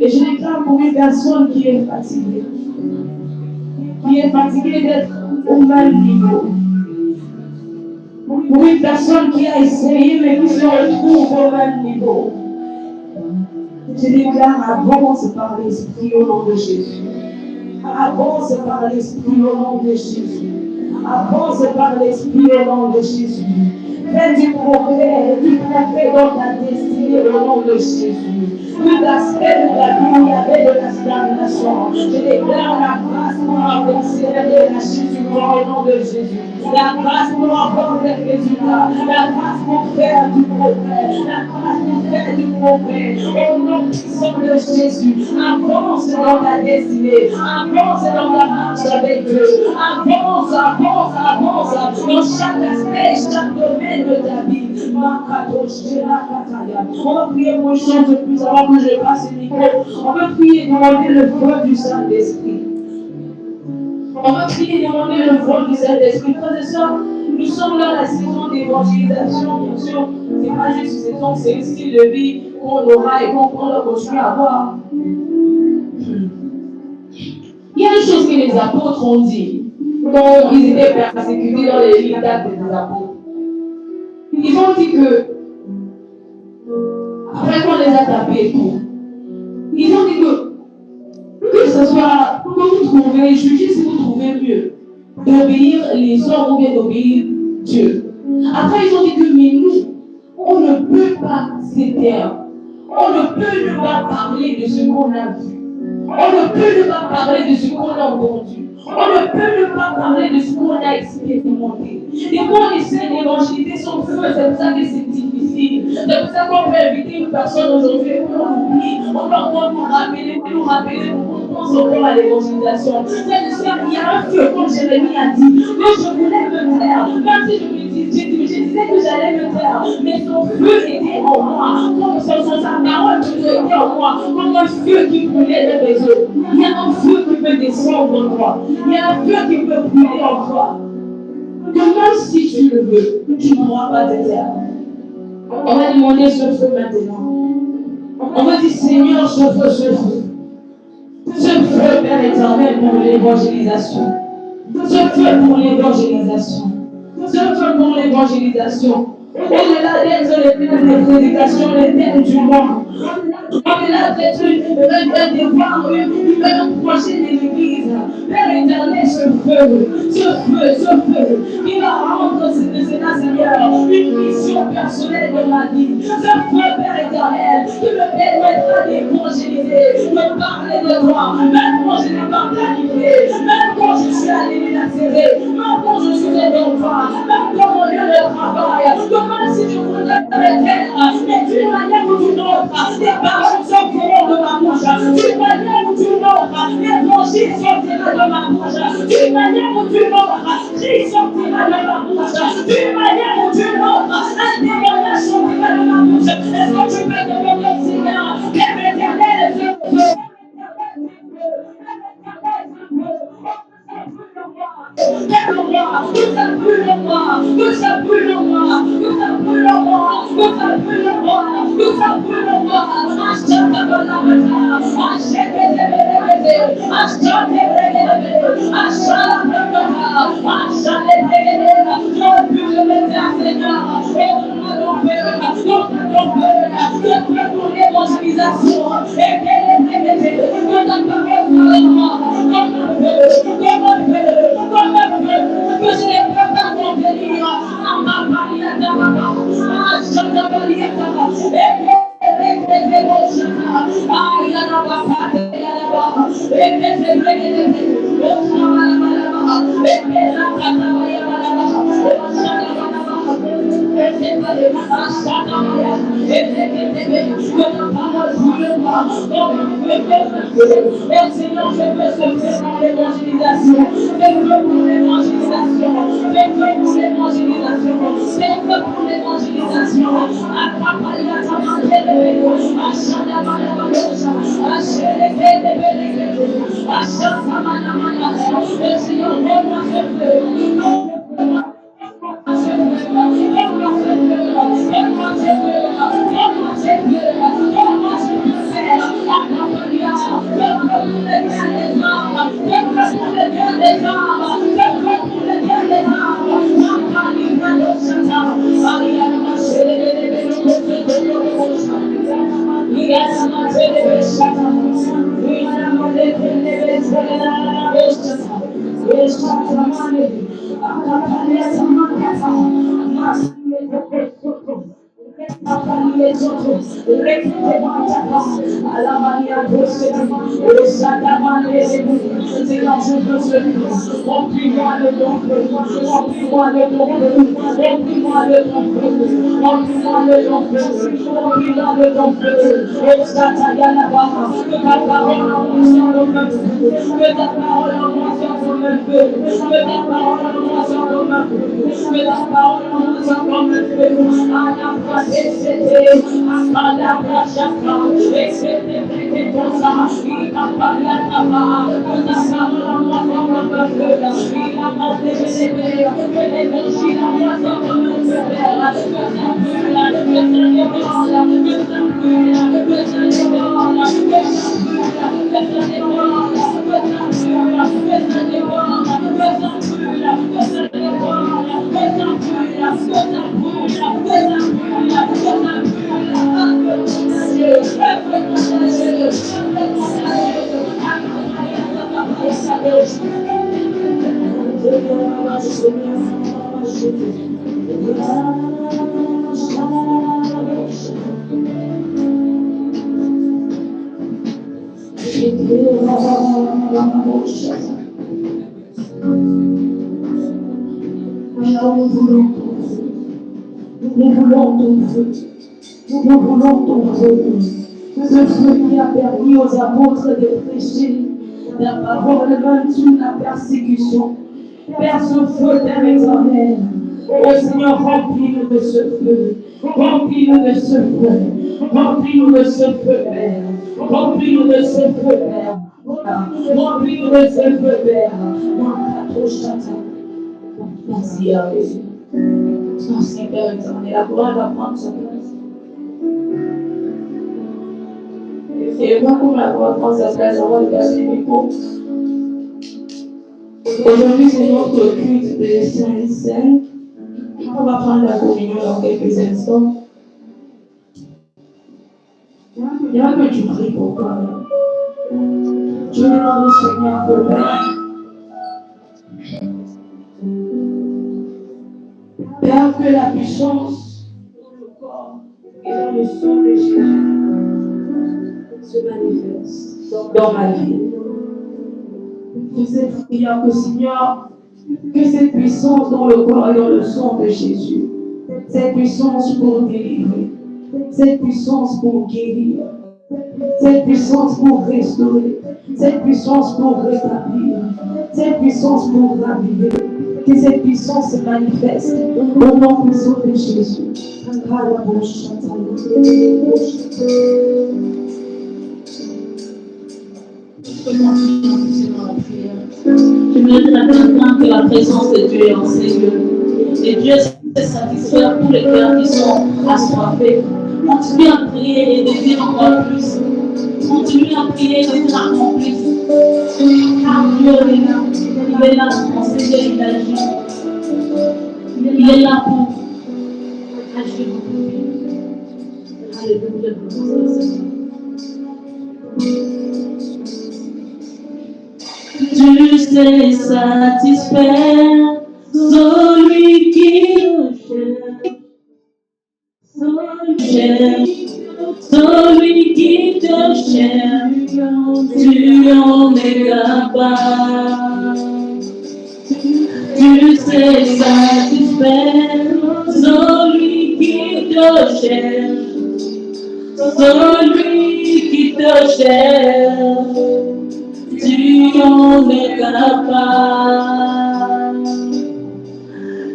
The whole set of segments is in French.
Et je déclare pour une personne qui est fatiguée d'être au même niveau. Pour une personne qui a essayé mais qui se retrouve au même niveau. Je déclare, avance par l'Esprit au nom de Jésus. Avance par l'Esprit au nom de Jésus. Avance par l'Esprit au nom de Jésus. Fais du progrès dans ta destinée au nom de Jésus. Tout aspect de ta vie, il y avait de la stagnation. Je déclare la grâce pour avancer et la chute du corps au nom de Jésus. La grâce pour avoir des résultats. La grâce pour faire du progrès. La grâce pour faire du progrès. Au nom puissant de Jésus. Avance dans ta destinée. Avance dans ta marche avec Dieu. Avance dans chaque aspect, chaque domaine de ta vie. On va prier pour une chose de plus avant que je passe le micro. On va prier et demander le feu du Saint-Esprit. On va prier et demander le feu du Saint-Esprit. Frères et sœurs, nous sommes dans la saison d'évangélisation, bien sûr. Ce n'est pas juste une saison, c'est un style de vie qu'on aura et qu'on va continuer à avoir. Il y a des choses que les apôtres ont dit quand ils étaient persécutés dans les lignes d'actes des apôtres. Ils ont dit que, après qu'on les a tapés et tout, ils ont dit que ce soit, que vous trouvez, jugez si vous trouvez mieux d'obéir les hommes ou bien d'obéir Dieu. Après, ils ont dit que, mais nous, on ne peut pas se taire. On ne peut ne pas parler de ce qu'on a vu. On ne peut ne pas parler de ce qu'on a entendu. On ne peut ne pas parler de ce qu'on a expérimenté. Et quand on essaie d'évangéliser son feu, c'est pour ça que c'est difficile. C'est pour ça qu'on peut inviter une personne aujourd'hui et qu'on oublie. On va encore nous rappeler, on pense encore à l'évangélisation. Il y a un feu, comme Jérémie a dit, que je voulais me taire. Même si je disais que j'allais me taire, mais son feu était en moi. Comme sa parole était en moi. Comme un feu qui brûlait dans mes yeux. Il y a un feu qui peut descendre en toi. Il y a un feu qui peut brûler en toi. Que même si tu le veux, tu ne pourras pas te taire. On va demander ce feu maintenant. On va dire, Seigneur, je veux ce feu. Ce feu, Père éternel, pour l'évangélisation. Ce feu pour l'évangélisation. Ce feu pour l'évangélisation. Au-delà d'être les prédications, les thèmes du monde. Au-delà d'être un projet de l'église. Père éternel, ce feu, qui va rendre, Seigneur, une mission personnelle de ma vie. Ce feu, Père éternel, qui me permettra d'évangéliser, de parler de toi, même quand je n'ai pas planifié, même quand je suis à l'université, même quand je suis dans toi, même dans mon lieu de travail, comme si je voulais me taire, mais d'une manière ou d'une autre, les paroles sortiront de ma bouche, d'une manière ou d'une autre, l'évangile sortira de ma bouche, d'une manière ou d'une autre, Christ sortira de ma bouche, d'une manière ou d'une autre, un témoignage sortira de ma bouche. Est-ce que tu peux demander, Seigneur, Père éternel, je veux. Que ça brûle en moi, que ça brûle en moi, que ça brûle en moi, que ça brûle en moi, que ça brûle en moi. Achète la balade, achète les bébés, achète les bébés, achète la balade, achète les bébés. J'aurais pu le mettre à Seigneur, et on a tombé, pour l'évangélisation, et qu'elle est bébés, que ta parole parle en moi, que je n'ai pas à contenir, à ma barrière de ma main, à chaque barrière de ma main, et Seigneur, je veux se faire pour l'évangélisation. Fais-le pour l'évangélisation. Fais-le pour l'évangélisation. Fais-le pour l'évangélisation. Seigneur, les autres. Répétez-moi ta part. À la manière de ce dimanche. Et chacun les éboulis. C'est quand je veux ce dimanche. Remplis-moi de ton feu. Remplis-moi de ton feu. Remplis-moi de ton feu. Remplis-moi de ton feu. Remplis-moi de ton feu. Et chacun y a là-bas. Que ta parole en moi soit comme un feu. Que ta parole en moi soit comme un feu. Que ta parole en moi soit comme un feu. Que ta parole en moi soit comme un feu. À la fois c'était à la fois chacun. Et c'était pour ça. Il n'a pas la taba. Que ta parole en moi soit comme un feu. Il a porté mes épées. Que l'énergie en moi soit comme un feu. Que ça brûle. Que ça dévore. Que ça brûle. Que ça dévore. Que ça brûle. Que ça dévore. Nous voulons ton feu. Nous voulons ton feu. Nous voulons ton feu. Ce feu qui a permis aux apôtres de prêcher la parole même sous la persécution. Père, ce feu t'est éternel. Oh Seigneur, remplis-nous de ce feu. Remplis-nous de ce feu. Remplis-nous de ce feu, Père. Remplis-nous de ce feu, Père. Remplis-nous de ce feu, Père. Merci, Jésus. Merci, Père éternel. La gloire va prendre sa place. Et moi, comme la gloire prend sa place, on va le passer le micro. Aujourd'hui, c'est notre culte de Saint-Saint. On va prendre la communion dans quelques instants. Il y a que tu pries pour toi. Je demande au Seigneur de Père. Père, que la puissance dans le corps et dans le sang de Jésus se manifeste dans ma vie. Que cette prière, que Seigneur, que cette puissance dans le corps et dans le sang de Jésus, cette puissance pour délivrer, cette puissance pour guérir, cette puissance pour restaurer, cette puissance pour rétablir, cette puissance pour raviver, que cette puissance se manifeste au nom puissant de Jésus. J'aimerais maintenant que la présence de Dieu est en ces lieux. Et Dieu sait satisfaire tous les cœurs qui sont assoiffés. Continue à prier et désire encore plus. Continue à prier et désire encore plus. Car Dieu est là. Il est là pour enseigner, il agit. Il est là pour agir. Alléluia. Tu sais satisfaire celui qui celui qui te cherche, tu en es capable. Tu sais satisfaire celui qui te cherche, celui qui te cherche, tu en es capable.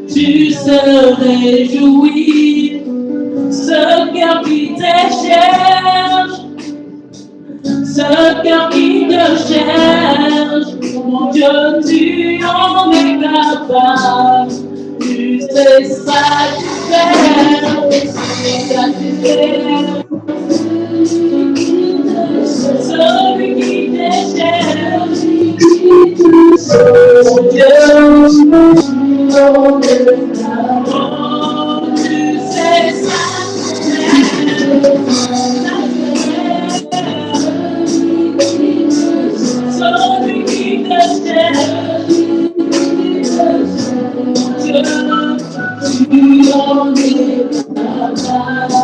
Tu se réjouis, ce cœur qui te cherche, ce cœur qui te cherche, mon Dieu, tu en es capable. Tu sais satisfaire, celui qui te cherche, mon Dieu, tu en es capable. Tu sais satisfaire, celui qui te cherche, tu en es capable.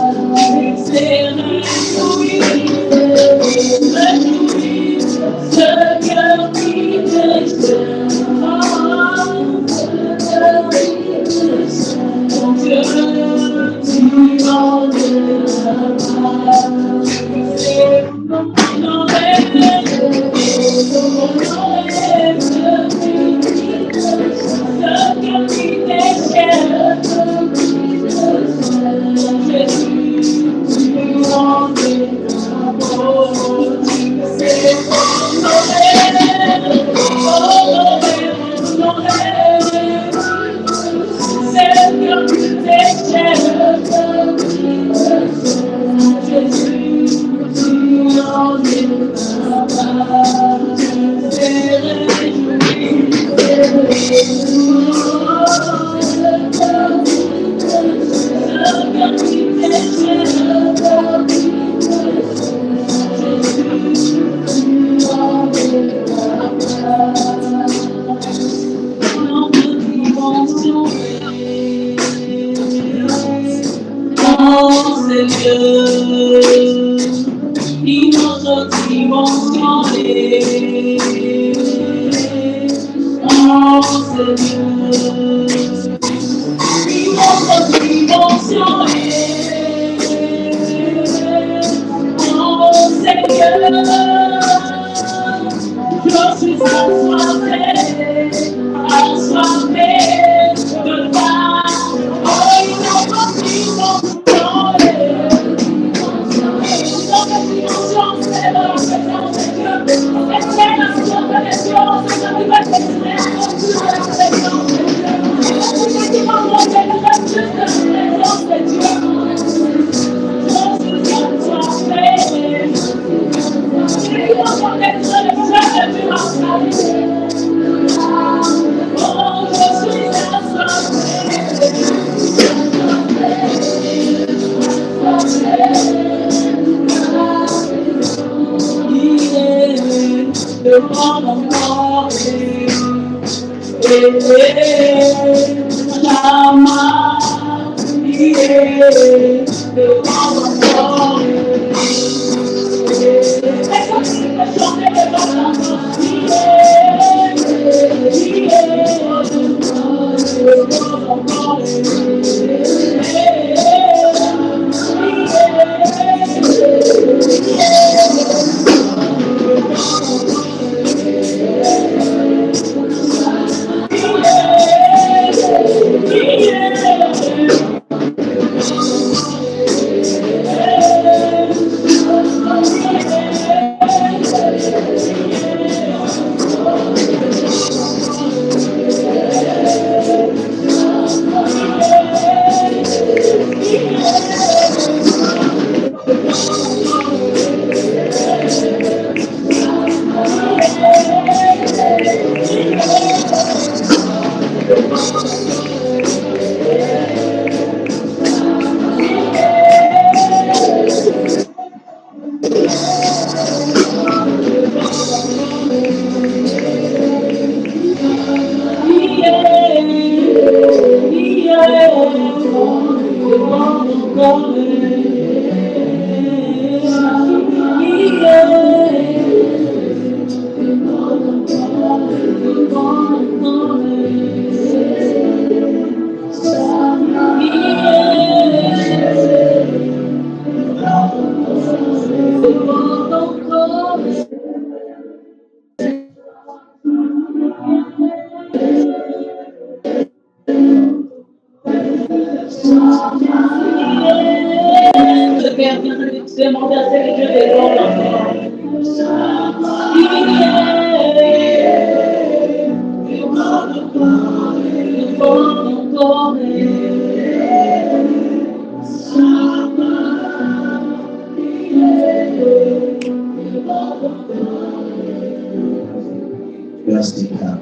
Merci, Père.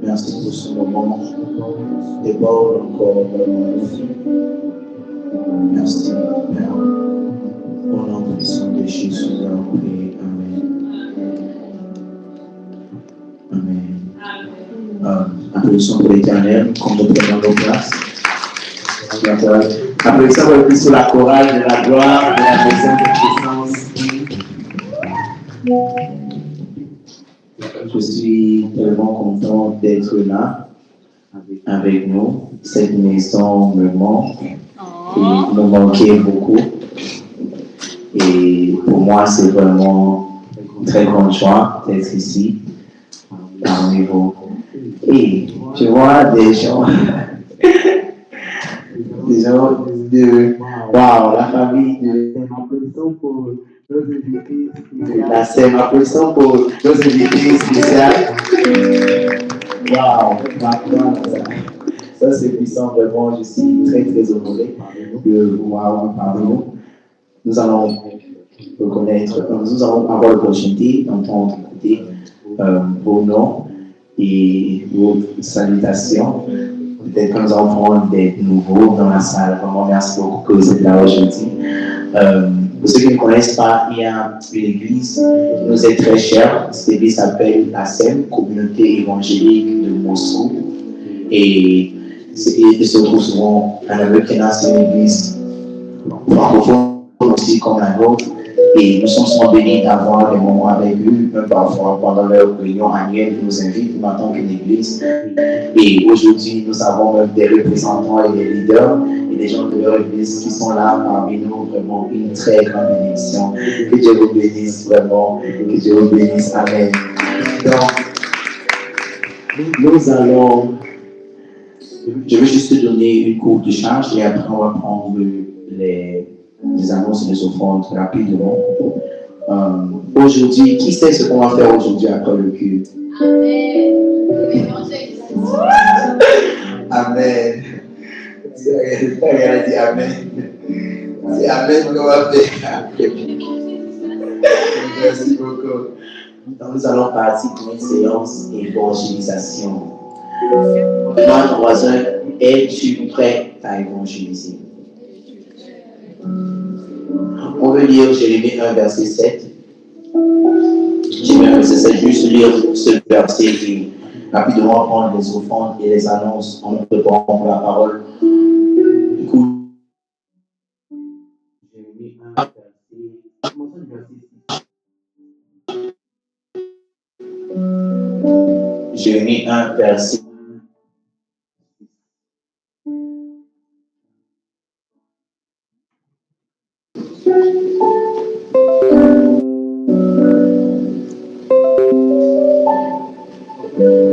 Merci pour ce moment. Déborde encore dans nos vies. Merci, Père. Au nom puissant de Jésus, nous allons prier. Amen. Amen. Applaudissons pour l'Éternel, comme nous prenons nos places. Applaudissons pour le plus sur la chorale de la gloire, de la présence. Je suis tellement content d'être là avec nous. Cette maison me manque et me manquait beaucoup. Et pour moi, c'est vraiment une très grande joie d'être ici parmi vous. Et je vois des gens de waouh, la famille de la scène, applaudissons pour nos invités spéciaux. Waouh, ça c'est puissant, vraiment, je suis très très honoré de vous avoir parmi nous. Nous allons nous allons avoir l'opportunité d'entendre écouter vos noms et vos salutations. Peut-être que nous allons prendre des nouveaux dans la salle. Vraiment, merci beaucoup que vous êtes là aujourd'hui. Pour ceux qui ne connaissent pas, il y a une église qui nous est très chère. Cette église s'appelle la SEM, Communauté évangélique de Moscou. Et il se trouve souvent à la Burkina, c'est une église francophone aussi comme la nôtre. Et nous sommes souvent bénis d'avoir des moments avec eux, même parfois pendant leur réunion annuelle, ils nous invitent en tant qu'une église. Et aujourd'hui, nous avons même des représentants et des leaders et des gens de leur église qui sont là parmi nous. Vraiment une très grande bénédiction. Que Dieu vous bénisse vraiment. Que Dieu vous bénisse. Amen. Donc, nous allons. Je vais juste te donner une courte charge et après on va prendre les annonces et les offrandes rapidement. Aujourd'hui, qui sait ce qu'on va faire aujourd'hui après le culte? Amen. Regardez, Amen. C'est Amen qu'on va faire. Merci beaucoup. Donc, nous allons partir pour une séance d'évangélisation. Toi, ton voisin, es-tu prêt à évangéliser? On veut lire Jérémie 1, verset 7. Jérémie 1, verset 7, juste lire ce verset et rapidement prendre les offrandes et les annonces en nous préparant pour la parole. Du coup, Jérémie 1, verset.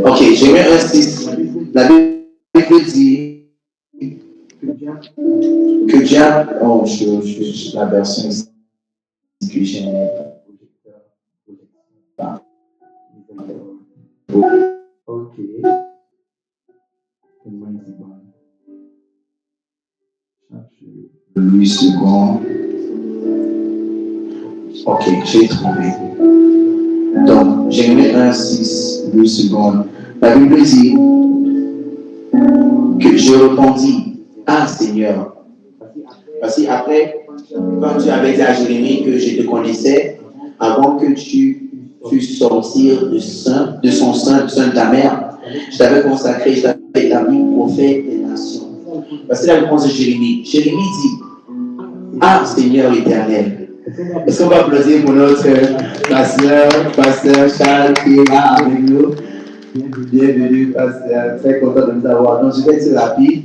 Ok, Jérémie 1, 6. La Bible dit que Dieu, la version que j'ai. Ok. Louis II. Ok, j'ai trouvé. Donc, Jérémie 1, 6, Louis II. La Bible dit que je répondis, ah Seigneur. Parce qu'après, quand tu avais dit à Jérémie que je te connaissais, avant que tu fusses sortir de son sein de ta mère, je t'avais consacré, je t'avais établi prophète des nations. Parce que la réponse de Jérémie dit, ah Seigneur éternel. Est-ce qu'on va applaudir pour notre pasteur Charles qui est là avec nous? Bienvenue, pasteur, très content de nous avoir. Donc, je vais être rapide.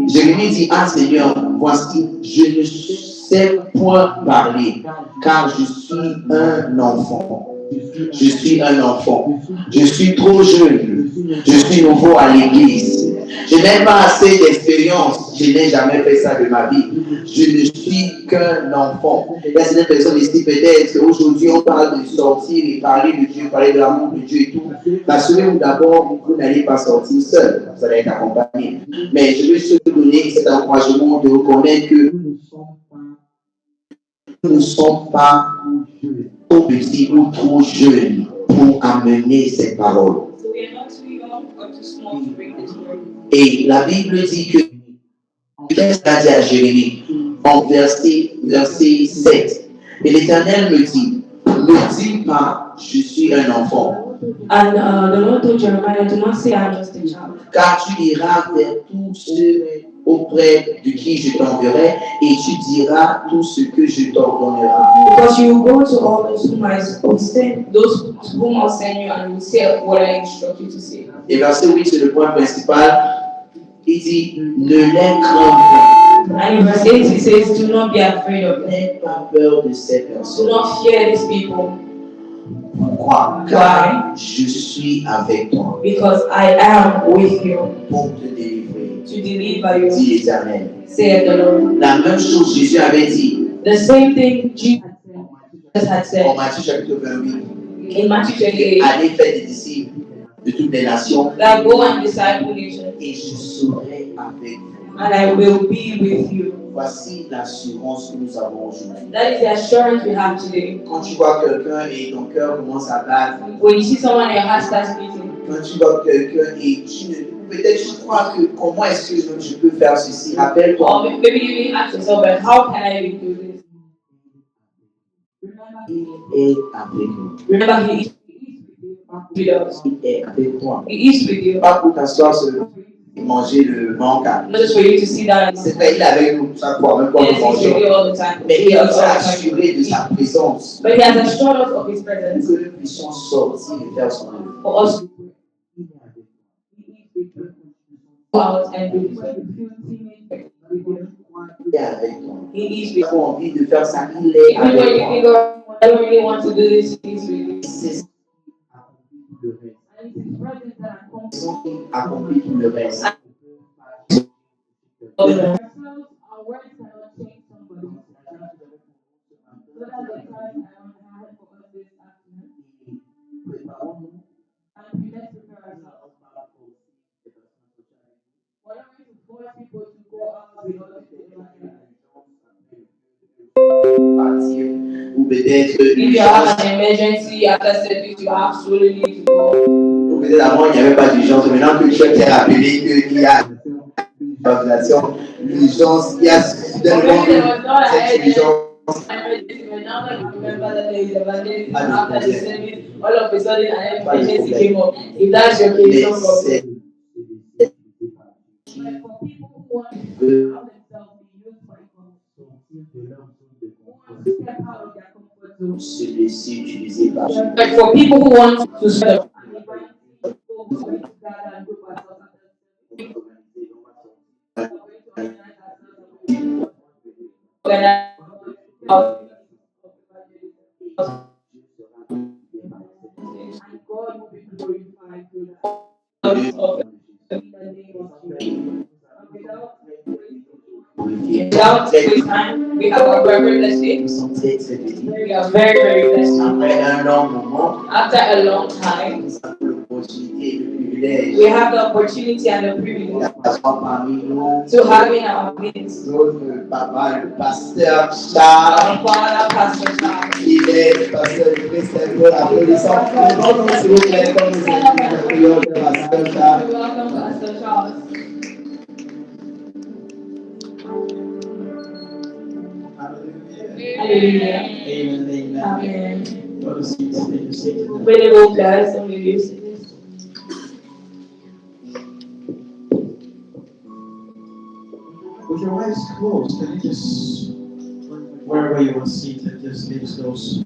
Jérémie dit, ah Seigneur, voici, je ne sais point parler, car je suis un enfant. Je suis un enfant. Je suis trop jeune. Je suis nouveau à l'église. Je n'ai pas assez d'expérience. Je n'ai jamais fait ça de ma vie. Je ne suis qu'un enfant. Il y a certaines personnes ici, peut-être qu'aujourd'hui, on parle de sortir et parler de Dieu, parler de l'amour de Dieu et tout. Rassurez-vous d'abord, vous n'allez pas sortir seul. Vous allez être accompagné. Mais je veux juste vous donner cet encouragement de reconnaître que nous ne sommes pas trop petits ou trop jeunes pour amener cette parole. Et la Bible dit que qu'est-ce qu'a dit à Jérémie en verset 7. Et l'Éternel me dit, ne dis pas, je suis un enfant. And the Lord told Jeremiah, do not say I'm just a child. Car tu iras vers tous ceux auprès de qui je t'enverrai et tu diras tout ce que je t'ordonnerai. Because you will go to all those whom I send, those whom I'll send you, and you will say what I instruct you to say. Et verset 8, c'est le point principal. Il dit, ne les crains pas. And in verse 8 he says, do not be afraid of them. N'aie pas peur de ces Do personnes. not fear these people. Pourquoi? Car je suis avec toi. Because I am with you. Pour te délivrer. To deliver you. Dit l'Éternel. Saith the Lord. La même chose Jésus avait dit. The same thing Jesus had said. En Matthieu chapitre 28. In Matthew 28. Allez faire des disciples de toutes les nations. That go and disciple nations. Et je serai avec vous. And I will be with you. Voici l'assurance que nous avons aujourd'hui. That is the assurance we have today. Quand tu vois quelqu'un et ton cœur commence à battre. When you see someone, your heart starts beating. Quand tu vois quelqu'un et peut-être tu crois que comment est-ce que je peux faire ceci? Rappelle-toi. Or maybe you even ask yourself, but how can I even do this? Il est avec nous. Remember, He is with us. Il est avec toi. He is with you. Pas pour t'asseoir sur et manger le manca. Not just for you to sit down. C'est pas il est avec nous chaque fois, même quand nous Yes, He's with mangeons. you all the time. Mais il nous a assuré de sa présence. But He has assured us of His presence. Que nous puissions sortir et faire son œuvre. For us to go out and do His work. Il est avec toi. He is Nous with avons envie de faire ça, il est you. Even when avec you toi. think, oh, I don't really want to do this, He is with you. C'est ça And it's His presence that accompanies qui accomplit tout le reste. us. Our words cannot change somebody. So that's the time I have for us this afternoon. And let's prepare ourselves. We're not going to force people to go out with us to Partir ou peut-être if you have an emergency after service, you absolutely need to go. ou peut-être avant il n'y avait pas d'urgence. Maintenant que Dieu t'est rappelé qu'il y a une organisation, l'urgence, il y a suffisamment Already there was not cette an urgence. emergency, but now that you remember that there is emergency after the service, all of a sudden an emergency came up. If that's your case, Mais no problem. c'est But for people who want to allow themselves to be used by God, who want to step out of their comfort zone, se laisser utiliser par Dieu. but for people who want to serve, without wasting time, we have a very blessed day. Nous sommes très très bénis. We are very, very blessed. Après un long moment, After a long time, nous avons l'opportunité et le privilège we have the opportunity and the privilege d'avoir parmi nous to have in our midst notre papa, le pasteur Charles. our Father, Pastor Charles. Il est le pasteur du Christ-École applaudissant. Levons-nous s'il vous plaît comme nous accueillons le pasteur Charles. Welcome, Pastor Charles. Hallelujah. Amen. Amen. Go to seat, take your seat. Really well, guys. I'm really used to this. With your eyes closed, can you just, wherever you are seated, just leave those.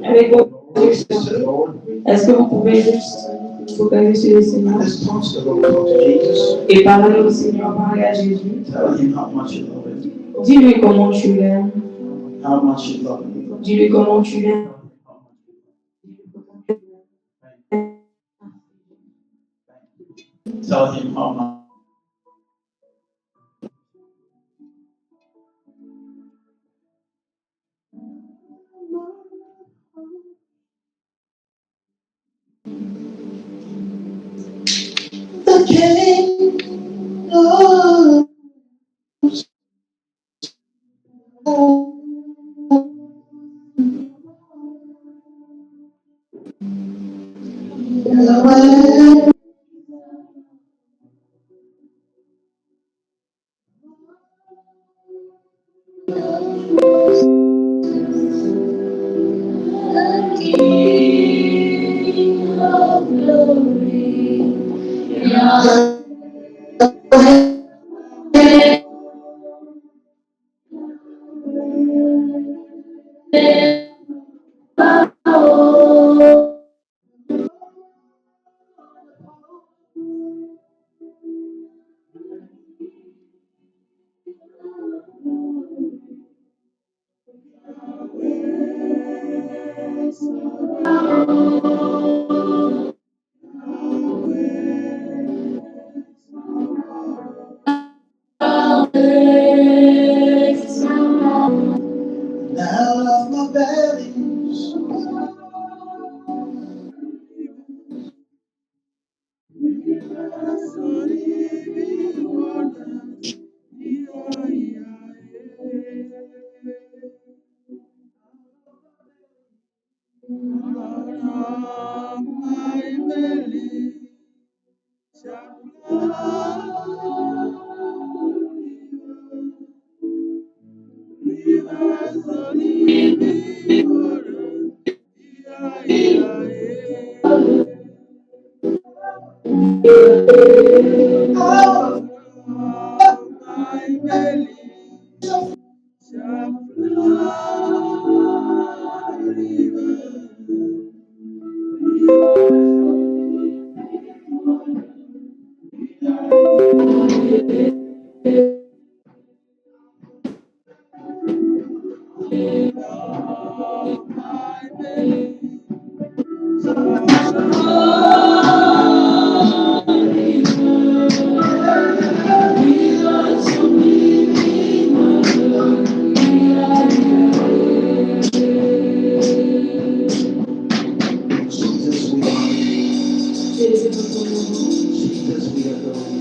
Avec vos yeux Just fermés, Lord, est-ce que vous pouvez juste vous focaliser sur le Seigneur and just talk to the Lord, talk to Jesus. et parler au Seigneur, parler à Jésus. Tell him how much you love him, Dis-lui comment tu l'aimes. how much you love him. Dis-lui comment tu l'aimes. Tell him how much. Out of my belly, out of Jesus, we honor you. Jesus, we adore you.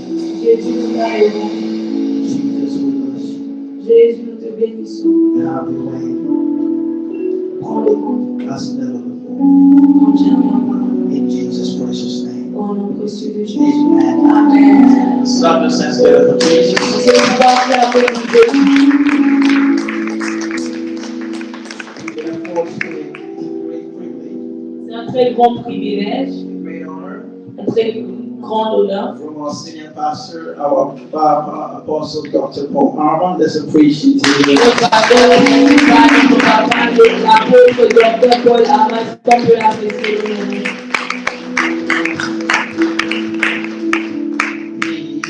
Jesus, we bless you. Jésus, nous te bénissons. Have your way Prends le coup, as never before. comme jamais avant. In Jesus' precious name. Au nom précieux de Jésus. Amen. Amen. Stop the sense of Jesus. C'est le pouvoir de la paix de Jésus. C'est un très grand privilège, Great honor un très grand honneur. from our senior pastor, our apostle, Dr. Paul Harmon. Let's appreciate Et him. notre papa, l'apôtre Dr. Paul Harmon, comme peut l'apprécier aujourd'hui. He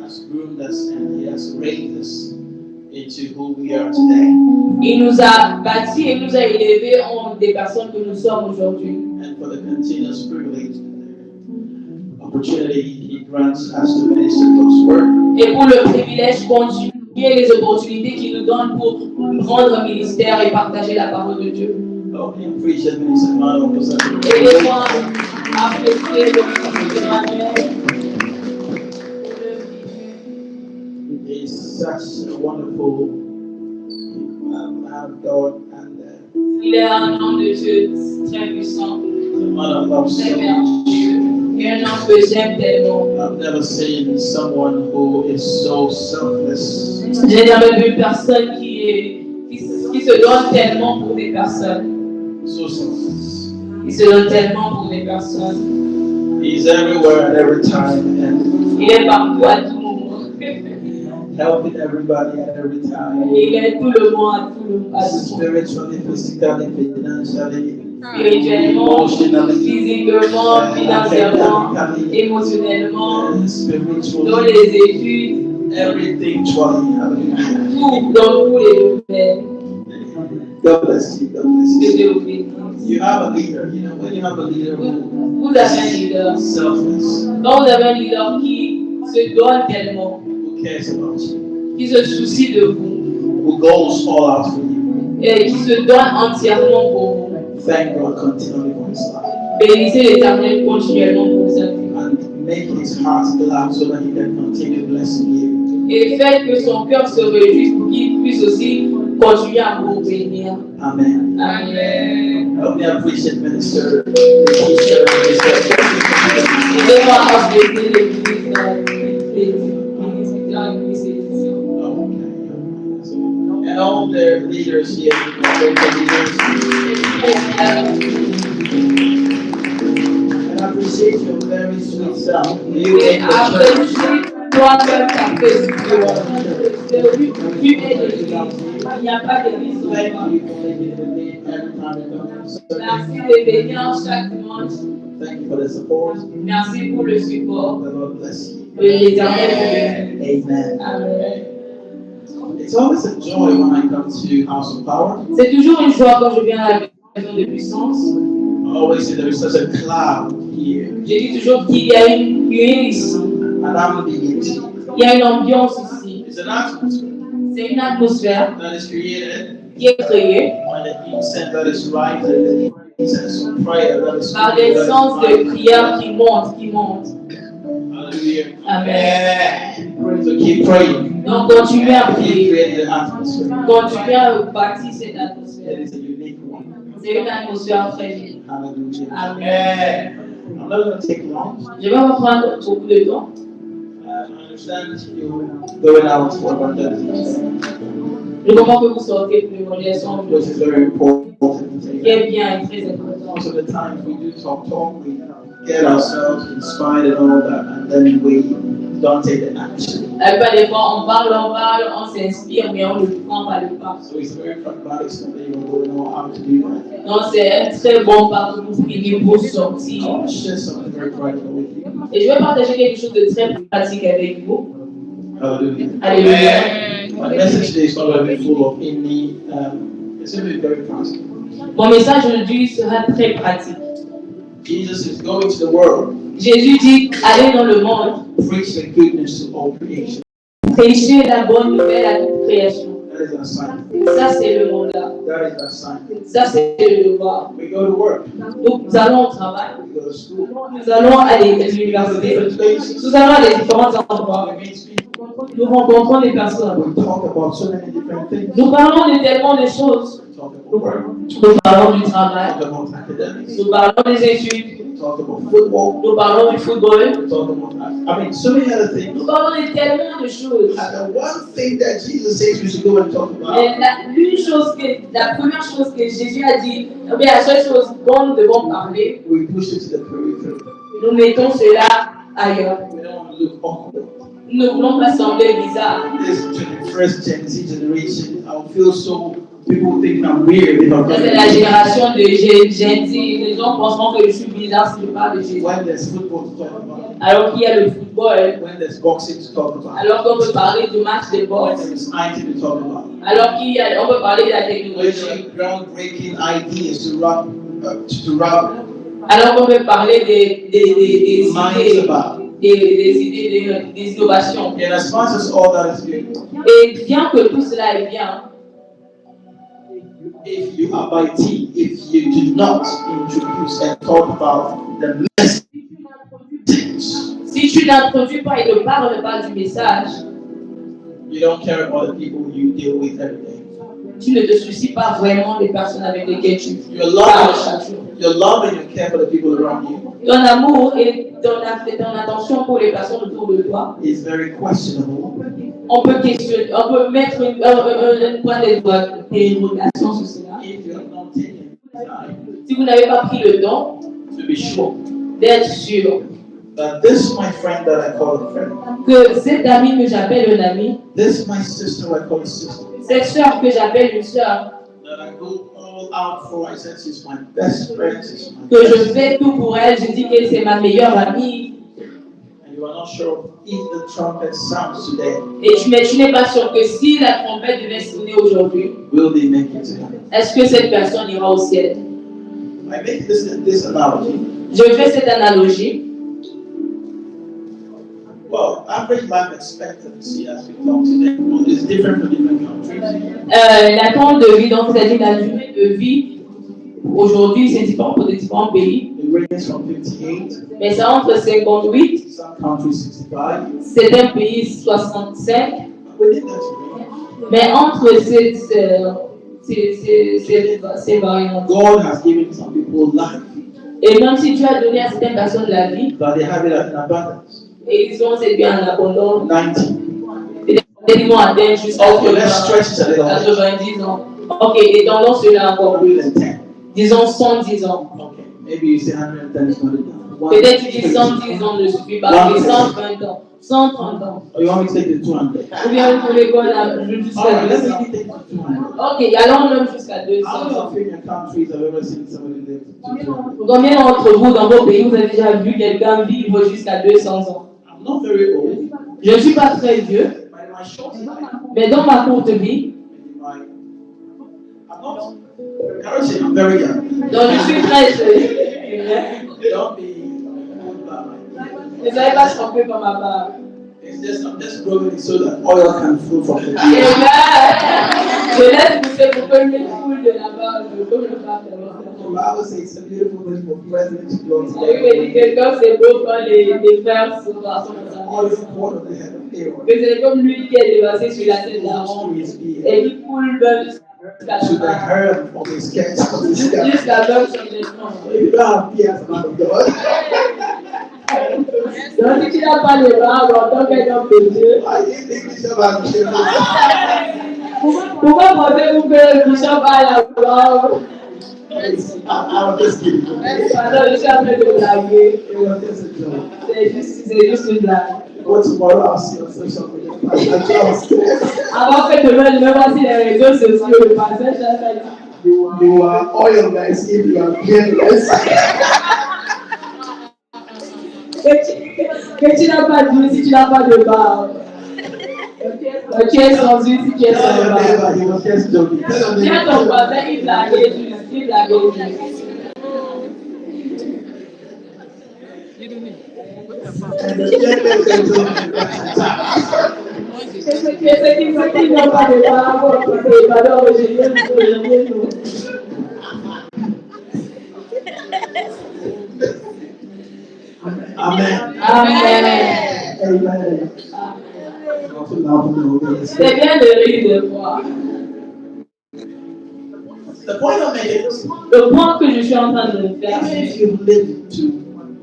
has groomed us and he has raised us into who we are today. Il nous a bâtis et nous a élevés en des personnes que nous sommes aujourd'hui. And for the continuous privilege and the opportunity he grants us to minister God's word. Et pour le privilège continu et les opportunités qu'il nous donne pour rendre un ministère et partager la parole de Dieu. Oh, we appreciate Minister Mano for such a Et laisse-moi apprécier le ministère Emmanuel. He is such a wonderful man of God and Il est un homme de Dieu très puissant, the man of love très so much. vertueux. Et un homme que j'aime tellement. I've never seen someone who is so selfless. J'ai jamais vu une personne qui se donne tellement pour des personnes. So selfless. Il se donne tellement pour des personnes. He's everywhere at every time and Il est partout à tout moment. helping everybody at every time. Et il aide tout le monde à tout moment. Spiritually, physically, financially, Spirituellement, physiquement, financièrement, émotionnellement, dans spiritually, les études, everything. Hallelujah. tout, dans tous les domaines. God bless you. God bless Que you. Dieu vous bénisse. You have a leader. You know, when you have a leader who Vous avez un leader. is selfless, Quand vous avez un leader qui se donne tellement, who cares about you, qui se soucie de vous, who goes all out for you, et qui se donne entièrement pour vous, thank God continually for his life. bénissez l'Éternel continuellement pour sa vie. And make his heart glad so that he can continue blessing you. Et faites que son cœur se réjouisse pour qu'il puisse aussi continuer à vous bénir. Amen. Amen. Help me appreciate Minister Keisha, Minister. Aidez-moi à apprécier l'église édition. And all their leaders here, local leaders. And I appreciate your very sweet sound. You Et in the après, church. toi-même, ta fait il n'y a pas d'église. Thank you for making the name every time you come. Merci de venir chaque dimanche. Thank you for the support. Merci pour le support. The Lord bless you. Que l'Éternel vous bénisse. Amen. Amen. It's always a joy when I come to House of Power. C'est toujours une joie quand je viens à la maison de puissance. I always say there is such a cloud here. Je dis toujours qu'il y a une nuée ici. And I'm beginning. Il y a une ambiance ici. It's an atmosphere C'est une atmosphère that is created qui est créée by the incense that is rising, the incense of prayer that is par des sens de prière qui montent, qui montent. Hallelujah. Amen. So keep praying. Donc continuez à Keep prier. creating an atmosphere. Continuez à bâtir cette It atmosphère. is a unique one. C'est une atmosphère très unique. Hallelujah. Amen. I'm not going to take long. Je vais vous prendre beaucoup de temps. I understand you going out for evangelism, Je comprends que vous sortez pour l'évangélisation, which is very important. qui est bien et très important. Most of the time we do talk, we get ourselves inspired and all that, and then we don't take the action. La plupart des fois, on parle, on s'inspire, mais on ne prend pas le pas. So it's very pragmatic something you will know how to do that. Donc, c'est un très bon pas pour vous prier pour I sortir. want to share something very practical with you. Et je vais partager quelque chose de très pratique avec vous. Hallelujah. Alléluia. My message today is not going to be full of any, it's going to be very practical. Mon message aujourd'hui sera très pratique. Jesus is going to the world, Jésus dit, allez dans le monde, preach the goodness to all creation. prêchez la bonne nouvelle à toute création. That is our sign. Ça, c'est le mandat. That is our sign. Ça, c'est le devoir. We go to work. Donc, nous allons au travail. We go to school. Nous allons à We go to l'université. different places. Nous allons à des différents endroits. We meet people. Nous rencontrons des personnes. We talk about so many different things. Nous parlons de tellement de choses. We talk about work. Nous parlons du travail. We talk about academics. Nous parlons des études. We talk about football. Nous parlons du football. We talk about, so many other things. Nous parlons de tellement de choses. And the one thing that Jesus says we should go and talk about Mais la première chose que Jésus a dit, mais la seule chose dont nous devons parler, we push it to the periphery. nous mettons cela ailleurs. We don't want to look awkward. Nous ne voulons pas sembler bizarre. This 21st Gen Z generation, I feel so. People think I'm weird if I'm Ça, talking c'est la about génération de Gen Z. Les gens penseront que je suis bizarre si je parle de Jésus. when there's football to talk about, Alors qu'il y a le football, when there's boxing to talk about, alors qu'on peut parler du match de when boxe, there's IT to talk about, alors qu'on peut parler de la when technologie, there's groundbreaking ideas to wrap alors qu'on peut parler des minds idées, about. des innovations. And as much as all that is good, Et bien que tout cela est bien, if you are by tea, if you do not introduce and talk about the message, si tu n'introduis pas et ne parles pas du message, you don't care about the people you deal with every day. tu ne te soucies pas vraiment des personnes avec lesquelles tu Your parles love, chaque jour. your love and your care for the people around you Ton amour et ton attention pour les personnes autour de toi, is very questionable. on peut mettre un point d'interrogation sur cela. If you have not taken time Si vous n'avez pas pris le temps to be sure d'être sûr that this my friend that I call a friend, que cet ami que j'appelle un ami, this my sister I call a sister, cette soeur que j'appelle une soeur, that I go all out for, I said she's my best friend, she's my que je best friend, fais tout pour elle, je dis que c'est ma meilleure amie, and you are not sure if the trumpet sounds today, et tu n'es pas sûr que si la trompette devait sonner aujourd'hui, will they make it to heaven? est-ce que cette personne ira au ciel? I make this analogy. Je fais cette analogie. Well, average life expectancy, as we talk today, is different for different countries. L'attente de vie, donc c'est-à-dire la durée de vie, aujourd'hui c'est différent pour les différents pays, It ranges from 58, mais c'est entre 58, some countries 65. certains pays 65, Within that range, mais entre ces variantes. God has given some people life, Et même si Dieu a donné à certaines personnes la vie, but they have it in abundance. et ils ont cette vie en abondance, 90. peut-être qu'ils vont atteindre jusqu'à Okay, let's stretch it a little. 90 ans. Ok, et dans cela encore plus, 110. disons 110 ans. Okay, maybe you say 110 is not enough. Peut-être tu dis 110 ans ne suffit pas, mais 120 ans, 130 ans. Or you want me to take the 200? Ou bien vous voulez qu'on aille jusqu'à Alright, let's 200. maybe take the 200. Ok, allons même jusqu'à 200 How many ans. of you in your countries have ever seen somebody live to 200? Combien d'entre vous dans vos pays vous avez déjà vu quelqu'un vivre jusqu'à 200 ans? I'm not very old, Je ne suis pas très vieux, but in my my short life, Mais dans ma courte vie, I'm very young. donc je suis très jeune. Don't be Ne soyez pas trompés par ma part. I'm just growing it so that oil can flow from the Et là, je laisse pousser pour que l'huile coule de la barre, comme le pape The Bible says it's a beautiful thing for brethren to go Oui, mais dit que comme c'est beau quand les frères sont ensemble. All is poured on the head of Aaron. Que c'est comme l'huile qui est déversée sur la tête d'Aaron To his beard. et qui coule même jusqu'à To the la barre. hem of his skirt. Of his skirt. Jusqu'à même son vêtement. If you don't have beard, as a man of God, Donc si tu n'as pas de barbe en tant qu'un homme de Dieu, I didn't think Bishop had children. pourquoi pensez-vous que le bishop a la barbe? I was just kidding. Pardon, je suis en train de blaguer. It was just a joke. C'est juste une blague. But tomorrow I'll see on social media. I was kidding. Avant que demain, je me vois sur les réseaux sociaux, le passage à la You are oilless if you are beardless. que tu n'as pas d'huile si tu n'as pas de barbe. Tu es sans huile si tu es sans Tell your barbe. neighbor he was just joking. Tell your Dis à ton neighbor. voisin, il blaguait juste, il blaguait juste. And the beardless gentleman. Et ceux qui n'ont pas de barbe, c'est pas d'or, je viens de nous. Amen. Amen. Amen. Not to laugh in the Holy C'est Spirit. bien de rire de moi. The point I'm making is, Le point que je suis en train de faire, even if you live to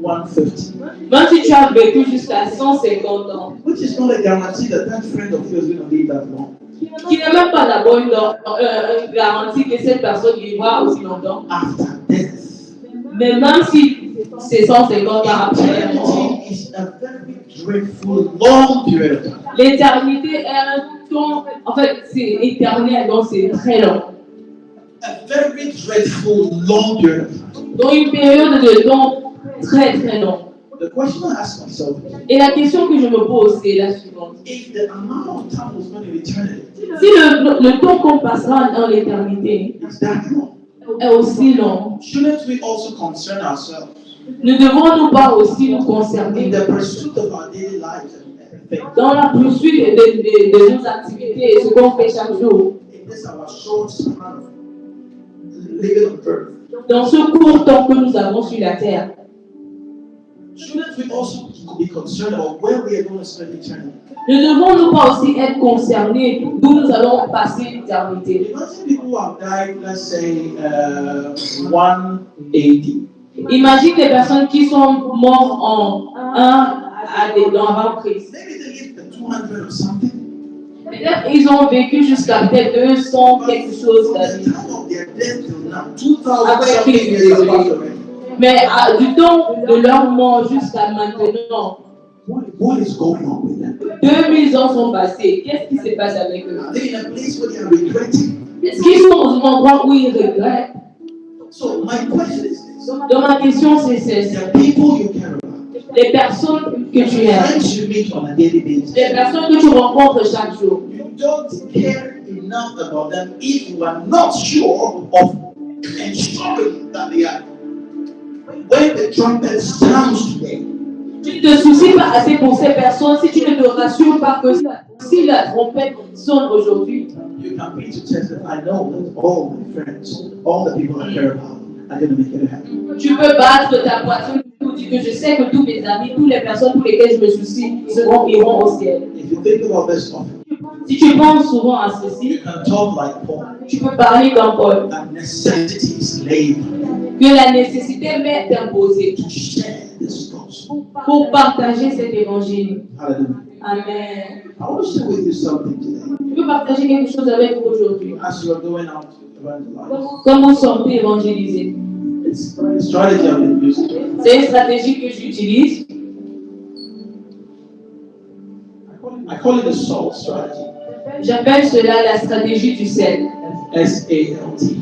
150, même si tu as vécu jusqu'à 150 ans, which is not a guarantee that that friend of yours is going to live that long. qui n'est même pas d'abord une garantie que cette personne vivra aussi longtemps, After death, mais même si c'est 150 ans après la mort, eternity is a very dreadful, long period of time. l'éternité est un temps, en fait, c'est éternel, donc c'est très long. A very dreadful, long period of time. Donc une période de temps très très long. The question I ask myself Et la question que je me pose, c'est la suivante. is, if the amount of time we spend in eternity Si le temps qu'on passera dans l'éternité is that long, est aussi long, shouldn't we also concern ourselves ne devons-nous pas aussi nous in concerner the pursuit of our daily lives and everything? dans la poursuite de nos activités et ce qu'on fait chaque jour, In this our short span of living on earth, dans ce court temps que nous avons sur la terre? shouldn't we also be concerned about where we are going to spend eternity? Ne devons-nous pas aussi être concernés d'où nous allons passer l'éternité? Imagine people who have died, let's say, 180. Imagine des personnes qui sont mortes en avant Christ. Maybe they lived to 200 or something. Peut-être ils ont vécu jusqu'à peut-être 200 quelque chose From the d'années. time of their death till now, 2000 Après something Christ, years have passed already. Mais du temps de leur mort jusqu'à maintenant, What is going on with them? 2000 ans sont passés. Qu'est-ce qui se passe avec eux? Are they in a place where they are regretting? Est-ce qu'ils sont dans un endroit où ils regrettent? So my question is this: Donc ma question c'est celle-ci. the people you care about, Les personnes que tu the aimes, friends you meet on a daily basis, les personnes que tu rencontres chaque jour, you don't care enough about them if you are not sure of ensuring that they are. When the trumpet sounds today, tu ne te soucies pas assez pour ces personnes si tu ne te rassures pas que si la trompette sonne aujourd'hui, you can be to testify, I know that all my friends, all the people I care about are going to make it happen. tu peux battre ta poitrine pour dire que je sais que tous mes amis, toutes les personnes pour lesquelles je me soucie iront au ciel. If you think about this often, Si tu penses souvent à you ceci, can talk like Paul. tu peux parler comme Paul. That necessity is labor Que la nécessité m'est imposée to share this gospel. pour partager cet évangile. Hallelujah. Amen. I want to share with you something today. Je peux partager quelque chose avec vous aujourd'hui. As you are going out to evangelize, Comme vous sortez évangéliser. it's a strategy I've been using. C'est une stratégie que j'utilise. I call it the SALT strategy. J'appelle cela la stratégie du sel. SALT.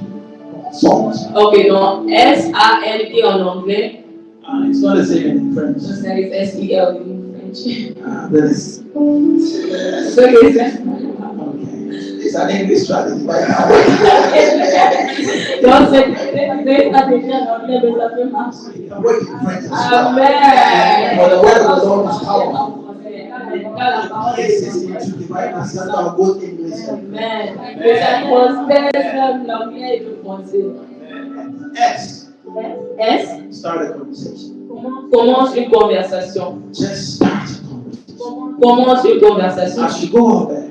SALT. Ok, donc S-A-L-T en anglais. It's not the same in French. Ça arrive S-I-L. That is. Ce que c'est. Okay. It's an English strategy. Donc, c'est ça déjà dans le mais ça peut marcher. You can work in French as well. Amen. For the word of the Lord is powerful. Amen. Yes, it's into the right answer of both English and Que ça prospère comme l'anglais et le français. S. S. Start a conversation. Commence une conversation. Just start a conversation. Commence une conversation. As you go out there,